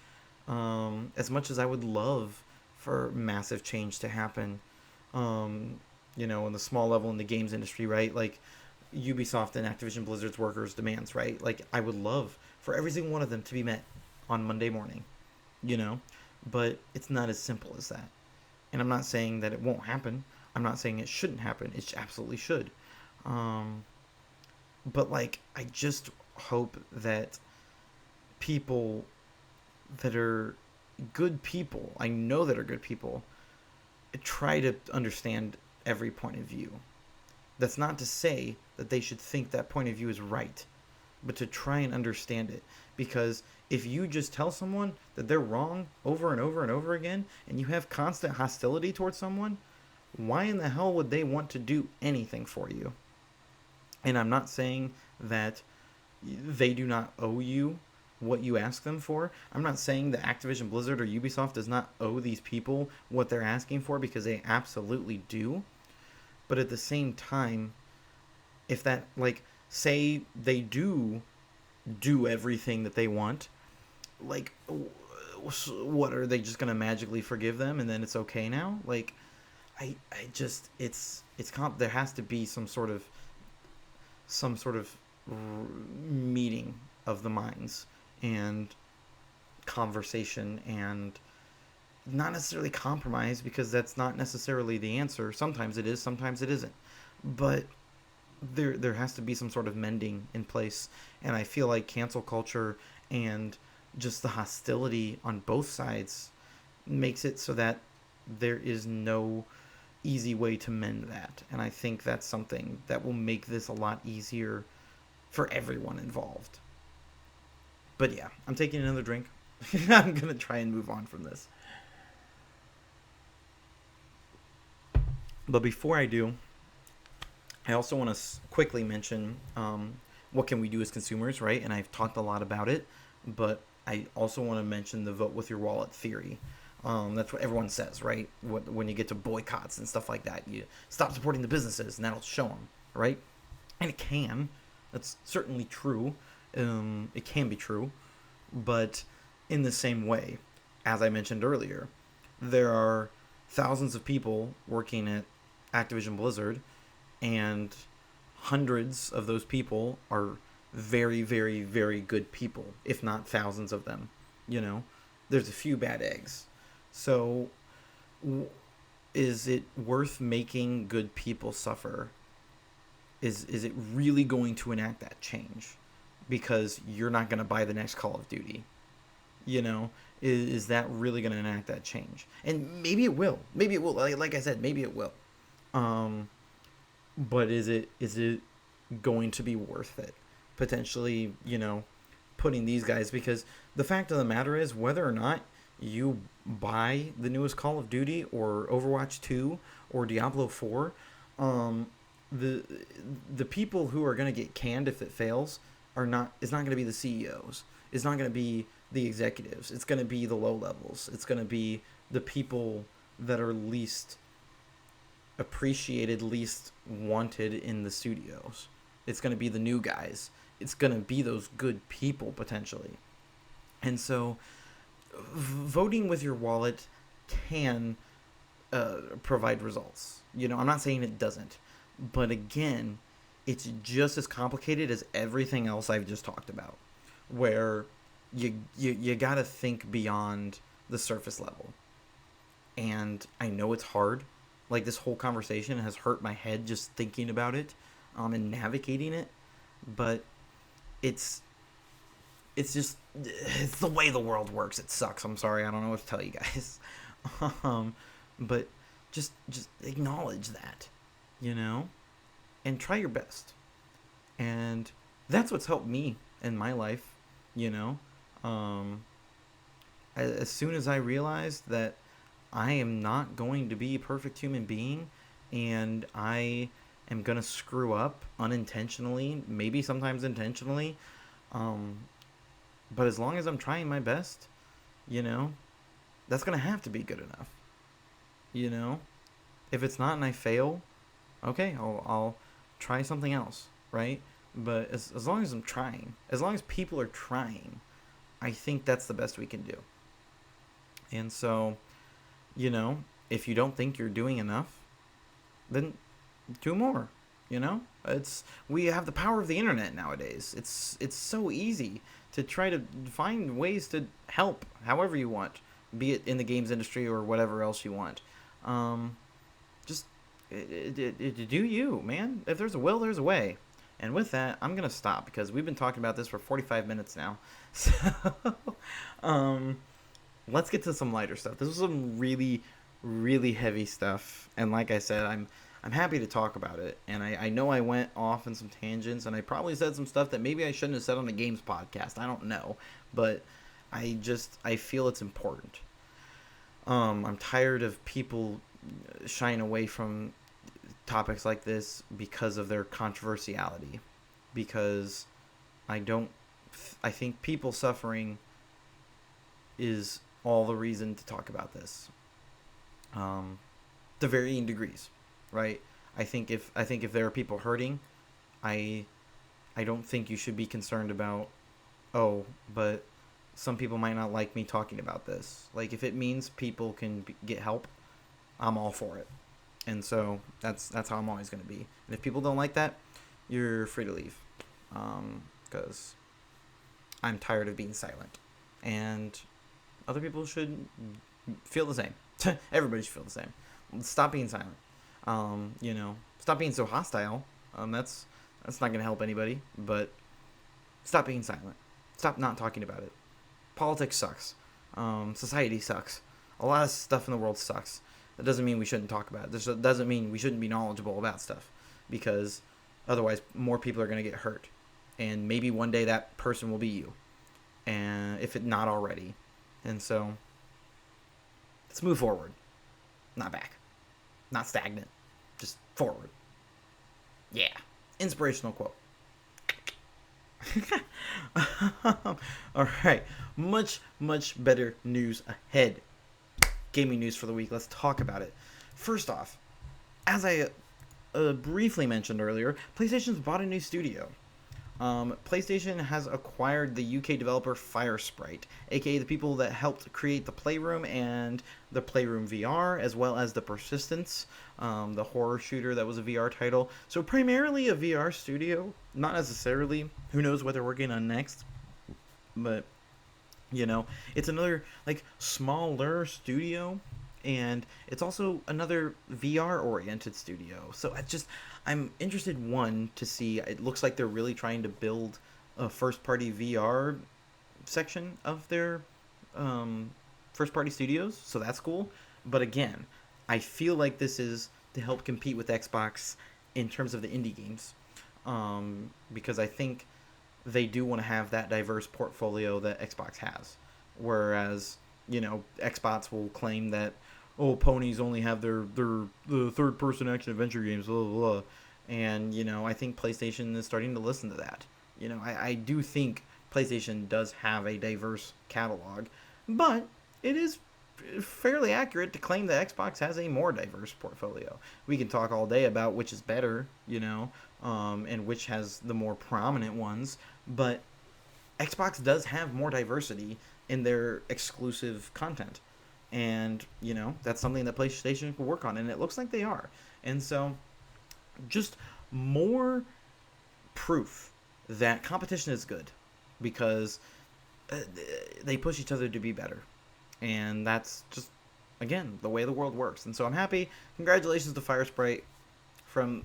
As much as I would love for massive change to happen, on the small level in the games industry, right? Like Ubisoft and Activision-Blizzard's workers' demands, right? Like I would love for every single one of them to be met on Monday morning, you know? But it's not as simple as that. And I'm not saying that it won't happen. I'm not saying it shouldn't happen. It absolutely should. Um, but like, I just hope that people that are good people, I know that are good people, try to understand every point of view. That's not to say that they should think that point of view is right, but to try and understand it. Because if you just tell someone that they're wrong over and over and over again, and you have constant hostility towards someone, why in the hell would they want to do anything for you? And I'm not saying that they do not owe you what you ask them for. I'm not saying that Activision Blizzard or Ubisoft does not owe these people what they're asking for, because they absolutely do. But at the same time, if that, like, say they do everything that they want, like, what, are they just gonna magically forgive them and then it's okay now? Like, I just, there has to be some sort of meeting of the minds and conversation, and not necessarily compromise, because that's not necessarily the answer. Sometimes it is, sometimes it isn't. But there has to be some sort of mending in place, and I feel like cancel culture and just the hostility on both sides makes it so that there is no easy way to mend that. And I think that's something that will make this a lot easier for everyone involved. But yeah, I'm taking another drink. I'm going to try and move on from this. But before I do, I also want to quickly mention what can we do as consumers, right? And I've talked a lot about it, but I also want to mention the vote with your wallet theory. That's what everyone says, right? When you get to boycotts and stuff like that, you stop supporting the businesses, and that'll show them, right? And it can. That's certainly true. It can be true. But in the same way, as I mentioned earlier, there are thousands of people working at Activision-Blizzard, and hundreds of those people are very, very, very good people, if not thousands of them. There's a few bad eggs. So, is it worth making good people suffer? Is it really going to enact that change? Because you're not going to buy the next Call of Duty. Is that really going to enact that change? And maybe it will. Maybe it will. Like I said, maybe it will. But is it going to be worth it? Potentially, putting these guys, because the fact of the matter is, whether or not you buy the newest Call of Duty or Overwatch 2 or Diablo 4, the people who are going to get canned if it fails is not going to be the CEOs. It's not going to be the executives. It's going to be the low levels. It's going to be the people that are least appreciated, least wanted in the studios. It's going to be the new guys. It's going to be those good people, potentially. And so voting with your wallet can provide results. I'm not saying it doesn't. But again, it's just as complicated as everything else I've just talked about, where you got to think beyond the surface level. And I know it's hard. Like, this whole conversation has hurt my head just thinking about it, and navigating it. But it's the way the world works. It sucks. I'm sorry. I don't know what to tell you guys. But just acknowledge that, and try your best. And that's what's helped me in my life, you know. Um, as soon as I realized that I am not going to be a perfect human being and I am going to screw up unintentionally, maybe sometimes intentionally, um, but as long as I'm trying my best, you know, that's going to have to be good enough, you know. If it's not and I fail, okay, I'll try something else, right? But as long as I'm trying, as long as people are trying, I think that's the best we can do. And so, you know, if you don't think you're doing enough, then do more. You know, it's we have the power of the internet nowadays. It's so easy to try to find ways to help however you want, be it in the games industry or whatever else you want. Um, just do you, man. If there's a will, there's a way. And with that, I'm gonna stop because we've been talking about this for 45 minutes now. So, um, let's get to some lighter stuff. This was some really, really heavy stuff, and like I said, I'm happy to talk about it. And I know I went off in some tangents, and I probably said some stuff that maybe I shouldn't have said on a games podcast. I don't know, but I feel it's important. I'm tired of people shying away from topics like this because of their controversiality. Because I don't, I think people suffering is all the reason to talk about this. To varying degrees, right? I think if there are people hurting, I I don't think you should be concerned about, oh, but some people might not like me talking about this. Like if it means people can get help, I'm all for it. And so that's how I'm always going to be. And if people don't like that, you're free to leave, because I'm tired of being silent, and other people should feel the same. Everybody should feel the same. Stop being silent. Stop being so hostile. That's not going to help anybody. But stop being silent. Stop not talking about it. Politics sucks. Society sucks. A lot of stuff in the world sucks. That doesn't mean we shouldn't talk about it. This doesn't mean we shouldn't be knowledgeable about stuff, because otherwise more people are going to get hurt. And maybe one day that person will be you, and if it not already. And so let's move forward, not back, not stagnant, just forward. Yeah, inspirational quote. All right, much better news ahead. Gaming news for the week. Let's talk about it. First off, as I briefly mentioned earlier, PlayStation's bought a new studio. PlayStation has acquired the UK developer Firesprite, aka the people that helped create the Playroom and the Playroom VR, as well as the Persistence, the horror shooter that was a VR title. So primarily a VR studio, not necessarily. Who knows what they're working on next? But it's another like smaller studio, and it's also another VR oriented studio. So I'm interested, one, to see. It looks like they're really trying to build a first party VR section of their first party studios, so that's cool. But again, I feel like this is to help compete with Xbox in terms of the indie games, because I think they do want to have that diverse portfolio that Xbox has. Whereas, Xbox will claim that, oh, ponies only have the third person action adventure games, blah, blah, blah. And, I think PlayStation is starting to listen to that. I do think PlayStation does have a diverse catalog, but it is fairly accurate to claim that Xbox has a more diverse portfolio. We can talk all day about which is better, and which has the more prominent ones, but Xbox does have more diversity in their exclusive content. And, that's something that PlayStation can work on, and it looks like they are. And so, just more proof that competition is good, because they push each other to be better. And that's just, again, the way the world works. And so I'm happy. Congratulations to Firesprite. From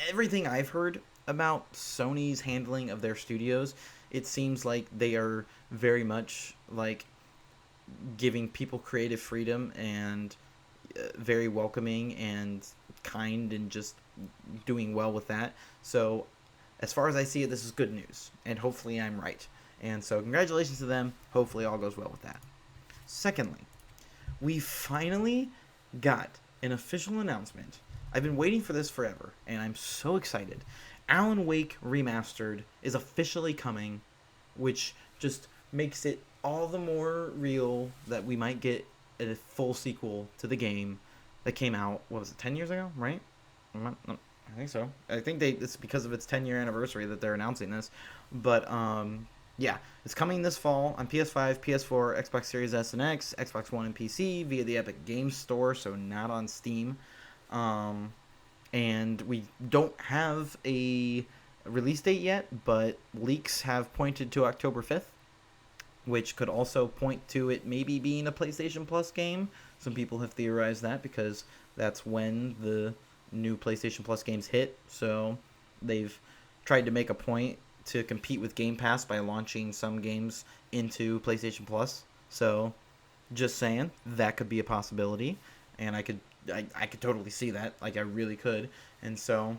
everything I've heard about Sony's handling of their studios, it seems like they are very much like giving people creative freedom, and very welcoming and kind, and just doing well with that. So as far as I see it, this is good news, and hopefully I'm right. And so congratulations to them. Hopefully all goes well with that. Secondly, we finally got an official announcement. I've been waiting for this forever, and I'm so excited. Alan Wake Remastered is officially coming, which just makes it all the more real that we might get a full sequel to the game that came out, what was it, 10 years ago, right? I think so. I think it's because of its 10-year anniversary that they're announcing this. But, yeah, it's coming this fall on PS5, PS4, Xbox Series S and X, Xbox One and PC via the Epic Games Store, so not on Steam. And we don't have a release date yet, but leaks have pointed to October 5th, which could also point to it maybe being a PlayStation Plus game. Some people have theorized that because that's when the new PlayStation Plus games hit. So they've tried to make a point to compete with Game Pass by launching some games into PlayStation Plus. So just saying, that could be a possibility. And I could totally see that. Like, I really could. And so,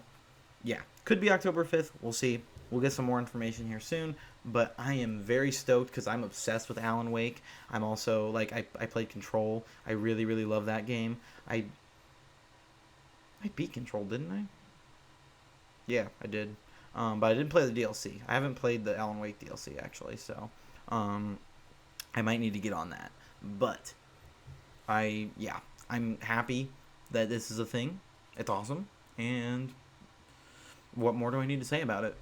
yeah, could be October 5th. We'll see. We'll get some more information here soon. But I am very stoked because I'm obsessed with Alan Wake. I'm also, like, I played Control. I really, really love that game. I beat Control, didn't I? Yeah, I did. But I didn't play the DLC. I haven't played the Alan Wake DLC, actually. So, I might need to get on that. But, I'm happy that this is a thing. It's awesome. And what more do I need to say about it?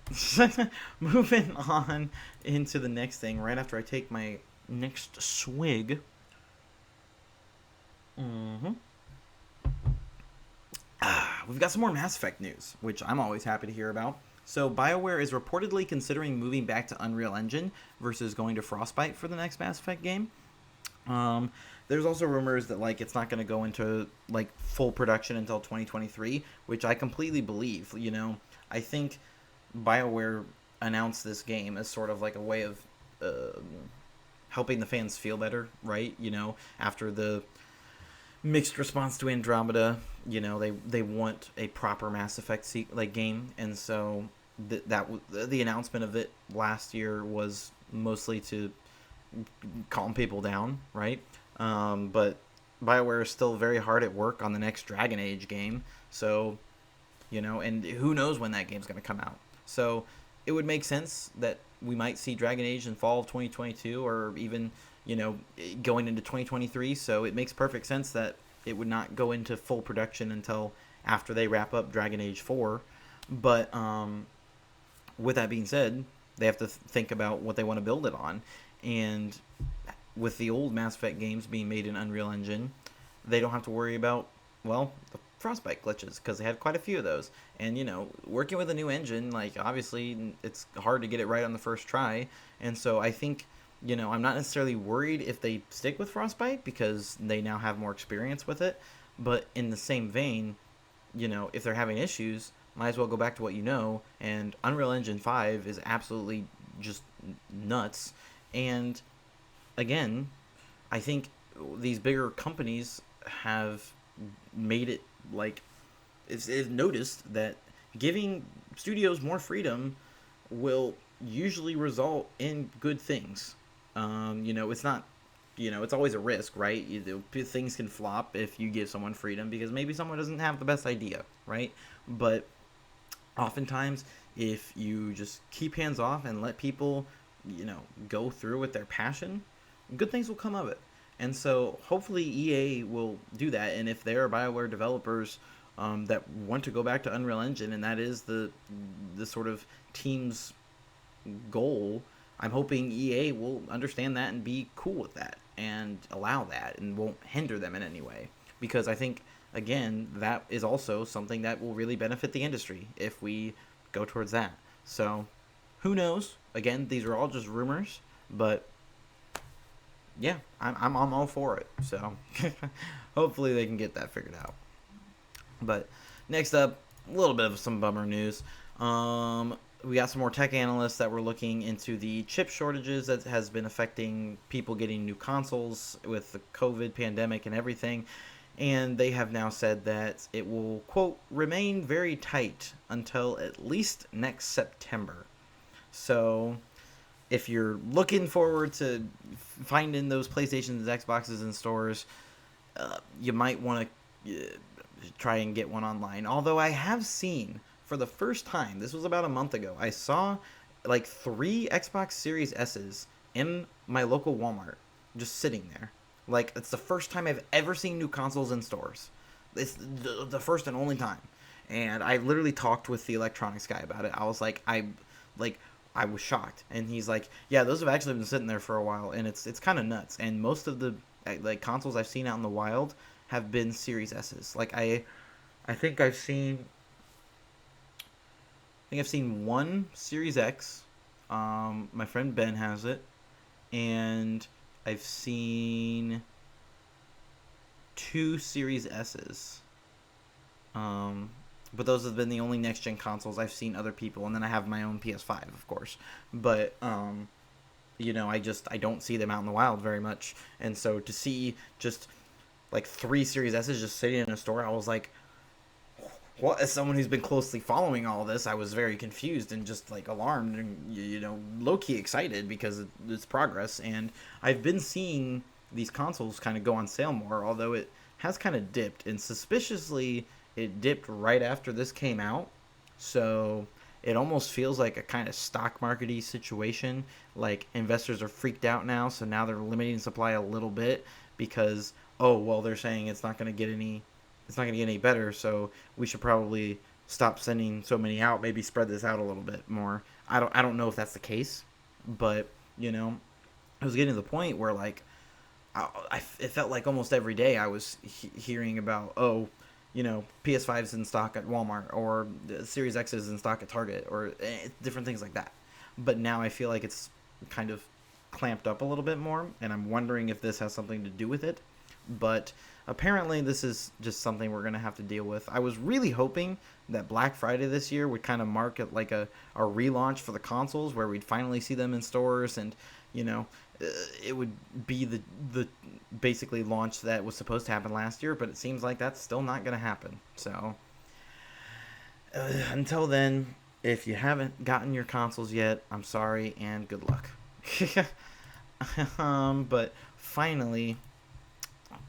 Moving on into the next thing, right after I take my next swig. We've got some more Mass Effect news, which I'm always happy to hear about. So BioWare is reportedly considering moving back to Unreal Engine versus going to Frostbite for the next Mass Effect game. There's also rumors that, like, it's not going to go into, like, full production until 2023, which I completely believe. You know, I think BioWare announced this game as sort of like a way of helping the fans feel better, right? You know, after the mixed response to Andromeda, you know, they want a proper Mass Effect game, and so the announcement of it last year was mostly to calm people down, right? But BioWare is still very hard at work on the next Dragon Age game, so, you know, and who knows when that game's going to come out. So it would make sense that we might see Dragon Age in fall of 2022, or even, you know, going into 2023. So it makes perfect sense that it would not go into full production until after they wrap up Dragon Age 4. But with that being said, they have to think about what they want to build it on. And with the old Mass Effect games being made in Unreal Engine, they don't have to worry about, well, the Frostbite glitches, because they had quite a few of those. And, you know, working with a new engine, like, obviously it's hard to get it right on the first try. And so I think, you know, I'm not necessarily worried if they stick with Frostbite because they now have more experience with it. But in the same vein, you know, if they're having issues, might as well go back to what you know. And Unreal Engine 5 is absolutely just nuts. And again, I think these bigger companies have made it, like, it's noticed that giving studios more freedom will usually result in good things. You know, it's not, you know, it's always a risk, right? Things can flop if you give someone freedom because maybe someone doesn't have the best idea, right? But oftentimes, if you just keep hands off and let people, you know, go through with their passion, good things will come of it. And so hopefully EA will do that. And if there are BioWare developers that want to go back to Unreal Engine, and that is the sort of team's goal, I'm hoping EA will understand that and be cool with that and allow that and won't hinder them in any way. Because I think, again, that is also something that will really benefit the industry if we go towards that. So who knows? Again, these are all just rumors, but yeah, I'm all for it. So hopefully they can get that figured out. But next up, a little bit of some bummer news. We got some more tech analysts that were looking into the chip shortages that has been affecting people getting new consoles with the COVID pandemic and everything. and they have now said that it will, quote, remain very tight until at least next September. So if you're looking forward to finding those PlayStations and Xboxes in stores, you might want to try and get one online. Although I have seen, for the first time, this was about a month ago, I saw like 3 Xbox Series S's in my local Walmart just sitting there. Like, it's the first time I've ever seen new consoles in stores. It's the first and only time. And I literally talked with the electronics guy about it. I was like, I was shocked. And he's like, yeah, those have actually been sitting there for a while, and it's kind of nuts. And most of the like consoles I've seen out in the wild have been Series S's. Like I think I've seen one Series X. My friend Ben has it, and I've seen 2 Series S's. But those have been the only next gen consoles I've seen other people, and then I have my own PS5, of course. But I don't see them out in the wild very much, and so to see just like 3 Series S's just sitting in a store, I was like, what? As someone who's been closely following all this, I was very confused and just like alarmed and low-key excited because of its progress. And I've been seeing these consoles kind of go on sale more, although it has kind of dipped, and suspiciously it dipped right after this came out. So it almost feels like a kind of stock market-y situation. Like, investors are freaked out now, so now they're limiting supply a little bit because, oh, well, they're saying it's not going to get any better, so we should probably stop sending so many out, maybe spread this out a little bit more. I don't know if that's the case, but, I was getting to the point where, like, it felt like almost every day I was hearing about, PS5's in stock at Walmart, or Series X is in stock at Target, or different things like that. But now I feel like it's kind of clamped up a little bit more, and I'm wondering if this has something to do with it. But apparently this is just something we're going to have to deal with. I was really hoping that Black Friday this year would kind of mark it like a relaunch for the consoles, where we'd finally see them in stores, and it would be the basically launch that was supposed to happen last year, but it seems like that's still not going to happen. So until then, if you haven't gotten your consoles yet, I'm sorry and good luck. But finally,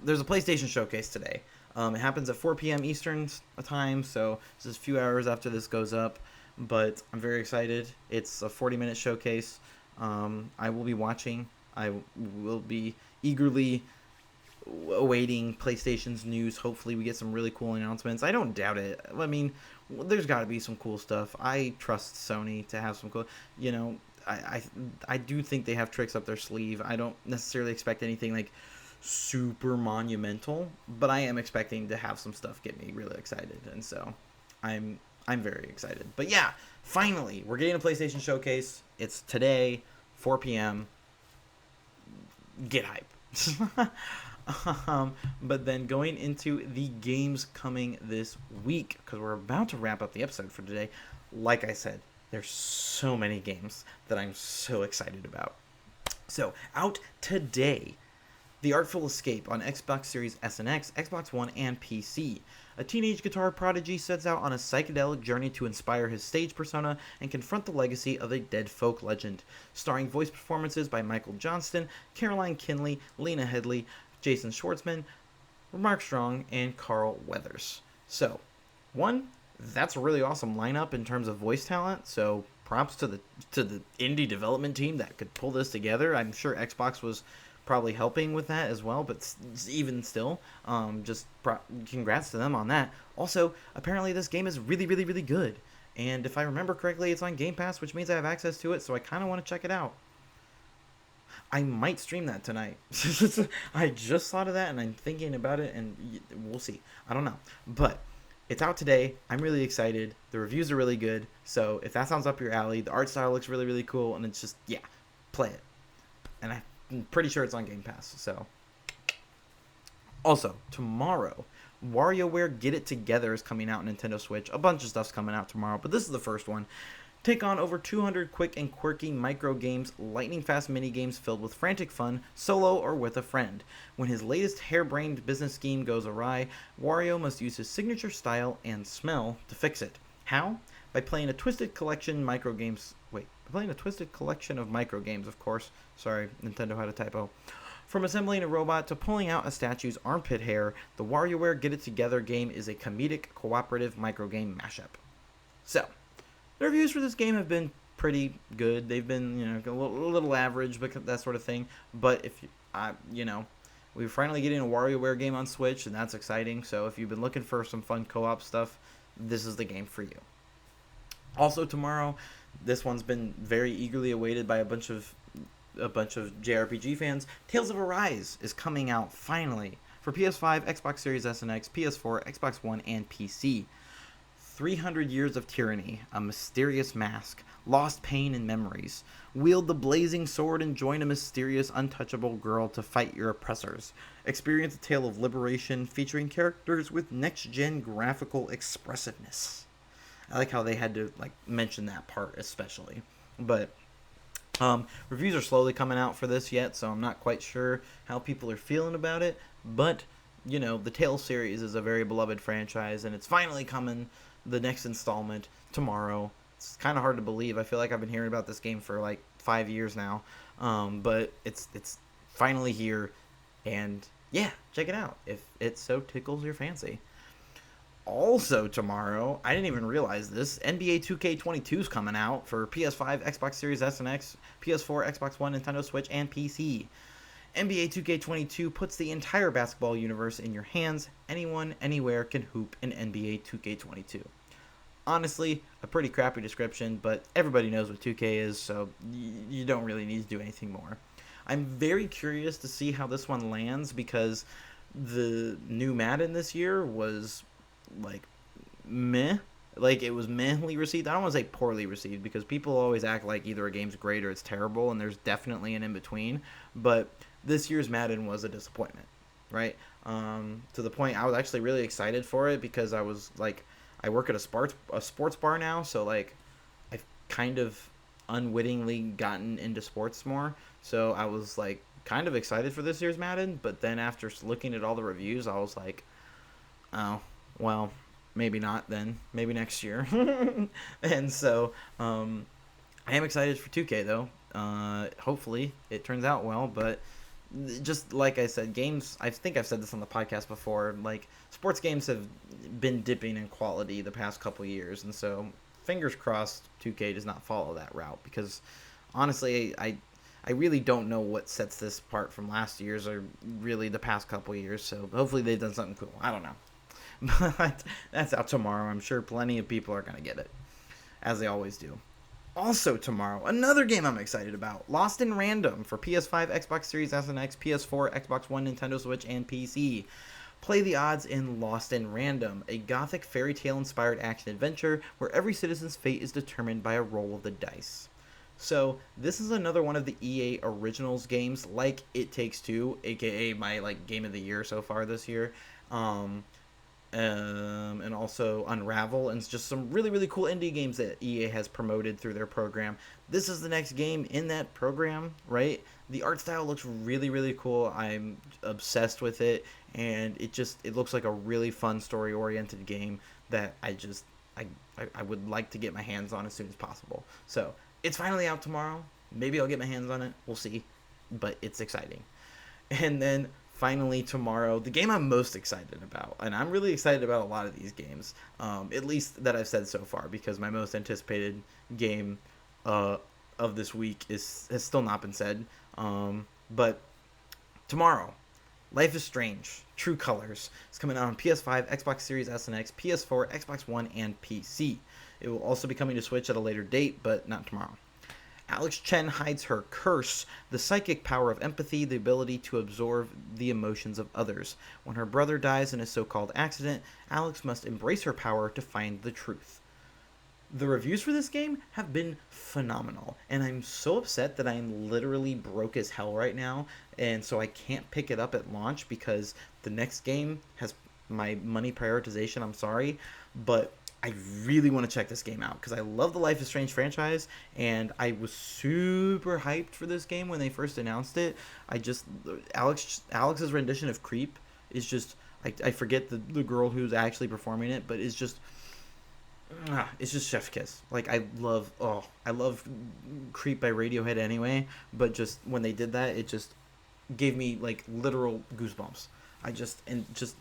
there's a PlayStation showcase today. It happens at 4 p.m. Eastern time, so this is a few hours after this goes up, but I'm very excited. It's a 40-minute showcase. I will be watching. I will be eagerly awaiting PlayStation's news. Hopefully we get some really cool announcements. I don't doubt it. I mean, there's got to be some cool stuff. I trust Sony to have some cool, I do think they have tricks up their sleeve. I don't necessarily expect anything like super monumental, but I am expecting to have some stuff get me really excited, and so I'm very excited. But yeah, finally, we're getting a PlayStation showcase. It's today, 4 p.m. Get hype. But then going into the games coming this week, because we're about to wrap up the episode for today. Like I said, there's so many games that I'm so excited about. So, out today, The Artful Escape on Xbox Series S and X, Xbox One, and PC. A teenage guitar prodigy sets out on a psychedelic journey to inspire his stage persona and confront the legacy of a dead folk legend. Starring voice performances by Michael Johnston, Caroline Kinley, Lena Headley, Jason Schwartzman, Mark Strong, and Carl Weathers. So, that's a really awesome lineup in terms of voice talent, so props to the indie development team that could pull this together. I'm sure Xbox was probably helping with that as well, but even still, congrats to them on that. Also, apparently this game is really, really, really good, and if I remember correctly, it's on Game Pass, which means I have access to it, so I kind of want to check it out. I might stream that tonight. I just thought of that, and I'm thinking about it, and we'll see. I don't know, but it's out today. I'm really excited. The reviews are really good, so if that sounds up your alley, the art style looks really, really cool, and it's just, play it. And I'm pretty sure it's on Game Pass, so. Also, tomorrow, WarioWare Get It Together is coming out on Nintendo Switch. A bunch of stuff's coming out tomorrow, but this is the first one. Take on over 200 quick and quirky micro games, lightning fast mini games filled with frantic fun, solo or with a friend. When his latest harebrained business scheme goes awry, Wario must use his signature style and smell to fix it. How? By playing a twisted collection micro games. Wait, by playing a twisted collection of micro games, of course. Sorry, Nintendo had a typo. From assembling a robot to pulling out a statue's armpit hair, the WarioWare Get It Together game is a comedic, cooperative microgame mashup. So, the reviews for this game have been pretty good. They've been, a little average, but that sort of thing. But if we're finally getting a WarioWare game on Switch, and that's exciting. So if you've been looking for some fun co-op stuff, this is the game for you. Also tomorrow, this one's been very eagerly awaited by a bunch of JRPG fans. Tales of Arise is coming out finally for PS5, Xbox Series S and X, PS4, Xbox One, and PC. 300 years of tyranny, a mysterious mask, lost pain and memories. Wield the blazing sword and join a mysterious, untouchable girl to fight your oppressors. Experience a tale of liberation featuring characters with next-gen graphical expressiveness. I like how they had to mention that part especially. But reviews are slowly coming out for this yet, so I'm not quite sure how people are feeling about it. But, the Tales series is a very beloved franchise, and it's finally coming. The next installment tomorrow. It's kind of hard to believe. I feel like I've been hearing about this game for 5 years now, but it's finally here, and yeah, check it out if it so tickles your fancy. Also tomorrow, I didn't even realize this, NBA 2K22 is coming out for PS5, Xbox Series S and X, PS4, Xbox One, Nintendo Switch, and PC. NBA 2K22 puts the entire basketball universe in your hands. Anyone, anywhere can hoop in NBA 2K22. Honestly, a pretty crappy description, but everybody knows what 2K is, so you don't really need to do anything more. I'm very curious to see how this one lands because the new Madden this year was meh. It was mehly received. I don't want to say poorly received because people always act like either a game's great or it's terrible, and there's definitely an in-between. But this year's Madden was a disappointment, right? To the point I was actually really excited for it because I was I work at a sports bar now, so I've kind of unwittingly gotten into sports more. So I was kind of excited for this year's Madden, but then after looking at all the reviews, I was like, oh, well, maybe not then. Maybe next year. And so I am excited for 2K though. Hopefully it turns out well, but just like I said, games, I think I've said this on the podcast before, sports games have been dipping in quality the past couple years, and so fingers crossed 2K does not follow that route, because honestly, I really don't know what sets this apart from last year's or really the past couple years, so hopefully they've done something cool. I don't know. But that's out tomorrow. I'm sure plenty of people are going to get it, as they always do. Also tomorrow, another game I'm excited about, Lost in Random for PS5, Xbox Series S and X, PS4, Xbox One, Nintendo Switch, and PC. Play the odds in Lost in Random, a gothic fairy tale inspired action adventure where every citizen's fate is determined by a roll of the dice. So this is another one of the EA Originals games, like It Takes Two, aka my game of the year so far this year. And also Unravel, and it's just some really, really cool indie games that EA has promoted through their program. This is the next game in that program, right? The art style looks really, really cool. I'm obsessed with it, and it looks like a really fun story-oriented game that I would like to get my hands on as soon as possible. So, it's finally out tomorrow. Maybe I'll get my hands on it. We'll see. But it's exciting. And then finally tomorrow, the game I'm most excited about, and I'm really excited about a lot of these games, at least that I've said so far, because my most anticipated game of this week has still not been said. But tomorrow, Life is Strange: True Colors is coming out on PS5, Xbox Series S and X, PS4, Xbox One, and PC. It will also be coming to Switch at a later date, but not tomorrow. Alex Chen hides her curse, the psychic power of empathy, the ability to absorb the emotions of others. When her brother dies in a so-called accident, Alex must embrace her power to find the truth. The reviews for this game have been phenomenal, and I'm so upset that I'm literally broke as hell right now, and so I can't pick it up at launch because the next game has my money prioritization. I'm sorry, but I really want to check this game out because I love the Life is Strange franchise, and I was super hyped for this game when they first announced it. I just Alex's rendition of Creep is just I forget the girl who's actually performing it, but it's just chef's kiss. Like I love Creep by Radiohead anyway, but just when they did that, it just gave me like literal goosebumps. Just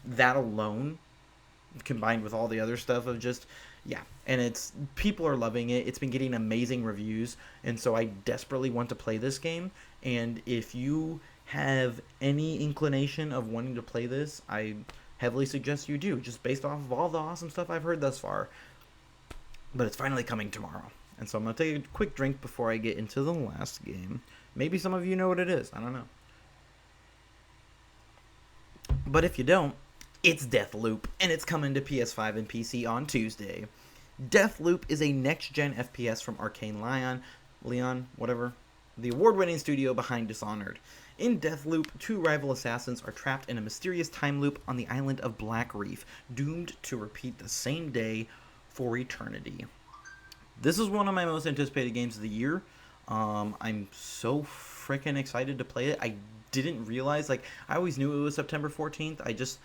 that alone combined with all the other stuff of just yeah, and it's people are loving it. It's been getting amazing reviews, and so I desperately want to play this game. And if you have any inclination of wanting to play this, I heavily suggest you do, just based off of all the awesome stuff I've heard thus far. But it's finally coming tomorrow. And so I'm going to take a quick drink before I get into the last game. Maybe some of you know what it is. I don't know. But if you don't, it's Deathloop, and it's coming to PS5 and PC on Tuesday. Deathloop is a next-gen FPS from Arcane Leon, whatever, the award-winning studio behind Dishonored. In Deathloop, two rival assassins are trapped in a mysterious time loop on the island of Black Reef, doomed to repeat the same day for eternity. This is one of my most anticipated games of the year. I'm so freaking excited to play it. I didn't realize, like, I always knew it was September 14th. I just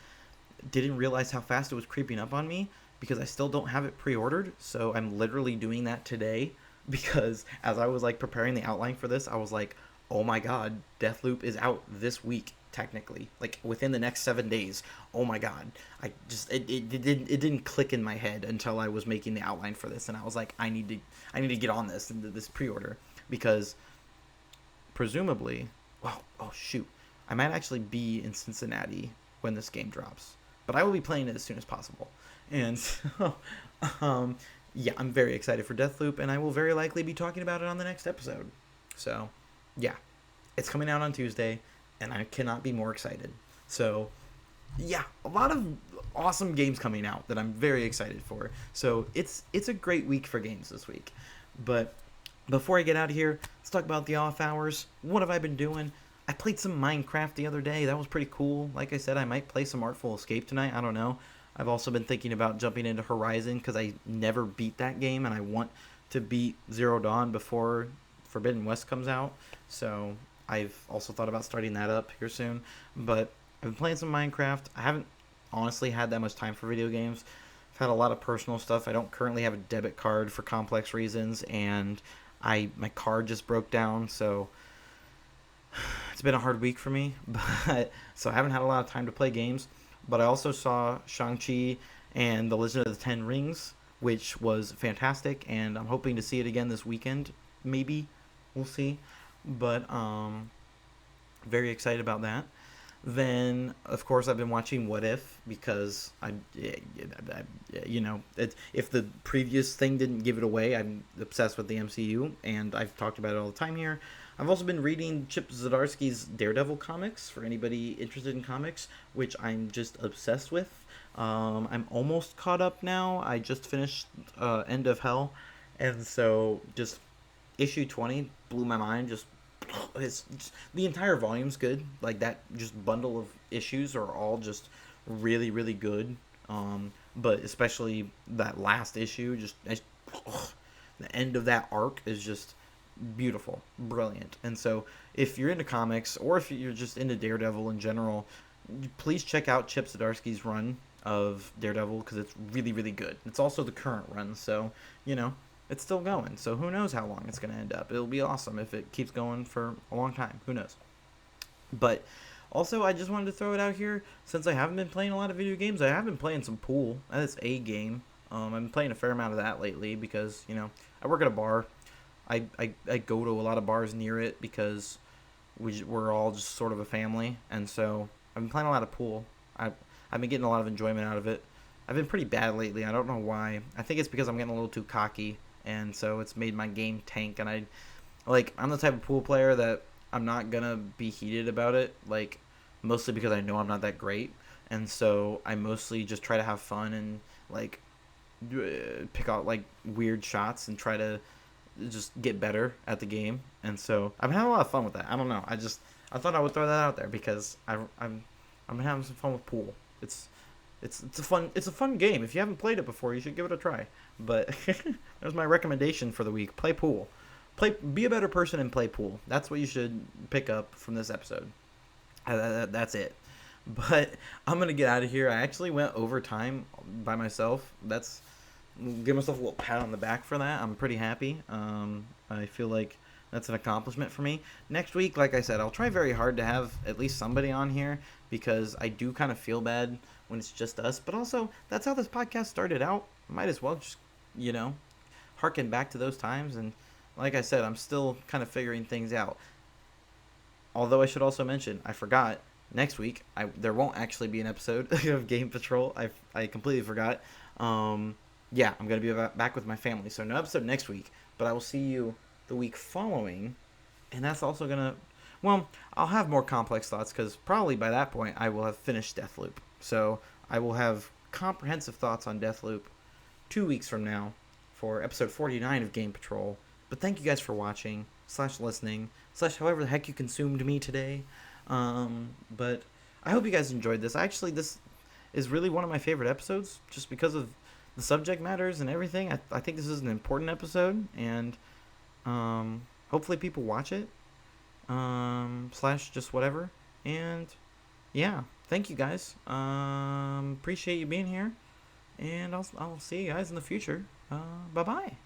didn't realize how fast it was creeping up on me because I still don't have it pre-ordered. So I'm literally doing that today because as I was, like, preparing the outline for this, I was like, oh my god, Deathloop is out this week, technically, like within the next 7 days. Oh my god, it didn't click in my head until I was making the outline for this, and I was like, I need to get on this pre-order because presumably, well, oh shoot, I might actually be in Cincinnati when this game drops, but I will be playing it as soon as possible, and so, yeah, I'm very excited for Deathloop, and I will very likely be talking about it on the next episode. So yeah, it's coming out on Tuesday, and I cannot be more excited. So, yeah, a lot of awesome games coming out that I'm very excited for. So, it's a great week for games this week. But before I get out of here, let's talk about the off hours. What have I been doing? I played some Minecraft the other day. That was pretty cool. Like I said, I might play some Artful Escape tonight. I don't know. I've also been thinking about jumping into Horizon because I never beat that game, and I want to beat Zero Dawn before Forbidden West comes out. So I've also thought about starting that up here soon. But I've been playing some Minecraft. I haven't honestly had that much time for video games. I've had a lot of personal stuff. I don't currently have a debit card for complex reasons, and my card just broke down, so it's been a hard week for me. But so I haven't had a lot of time to play games. But I also saw Shang-Chi and The Legend of the Ten Rings, which was fantastic, and I'm hoping to see it again this weekend. Maybe. We'll see. But very excited about that. Then, of course, I've been watching What If because if the previous thing didn't give it away, I'm obsessed with the MCU, and I've talked about it all the time here. I've also been reading Chip Zdarsky's Daredevil comics for anybody interested in comics, which I'm just obsessed with. I'm almost caught up now. I just finished End of Hell, and so just issue 20 blew my mind. Just the entire volume's good. Like that just bundle of issues are all just really, really good. But especially that last issue, the end of that arc is just beautiful, brilliant. And so if you're into comics or if you're just into Daredevil in general, please check out Chip Zdarsky's run of Daredevil because it's really, really good. It's also the current run, so it's still going. So who knows how long it's going to end up. It'll be awesome if it keeps going for a long time. Who knows? But also, I just wanted to throw it out here. Since I haven't been playing a lot of video games, I have been playing some pool. That's a game. I've been playing a fair amount of that lately because, I work at a bar. I go to a lot of bars near it because we're all just sort of a family. And so I've been playing a lot of pool. I've been getting a lot of enjoyment out of it. I've been pretty bad lately. I don't know why. I think it's because I'm getting a little too cocky. And so it's made my game tank. And I'm the type of pool player that I'm not going to be heated about it. Like, mostly because I know I'm not that great. And so I mostly just try to have fun and, like, pick out, like, weird shots and try to just get better at the game. And so I've been having a lot of fun with that. I don't know. I thought I would throw that out there because I'm having some fun with pool. It's It's a fun game. If you haven't played it before, you should give it a try. But there's my recommendation for the week: play pool. Be a better person and play pool. That's what you should pick up from this episode. That's it. But I'm gonna get out of here. I actually went over time by myself. Give myself a little pat on the back for that. I'm pretty happy. I feel like that's an accomplishment for me. Next week, like I said, I'll try very hard to have at least somebody on here because I do kind of feel bad when it's just us. But also, that's how this podcast started out. Might as well just, harken back to those times. And like I said, I'm still kind of figuring things out. Although I should also mention, I forgot, next week, there won't actually be an episode of Game Patrol. I completely forgot. Yeah, I'm going to be back with my family. So no episode next week, but I will see you the week following. And that's also going to... Well, I'll have more complex thoughts because probably by that point I will have finished Deathloop. So I will have comprehensive thoughts on Deathloop 2 weeks from now for episode 49 of Game Patrol. But thank you guys for watching, /listening, /however the heck you consumed me today. But I hope you guys enjoyed this. Actually, this is really one of my favorite episodes just because of the subject matters and everything. I think this is an important episode, and hopefully people watch it, / just whatever. And yeah, thank you guys. Appreciate you being here, and I'll see you guys in the future. Bye-bye.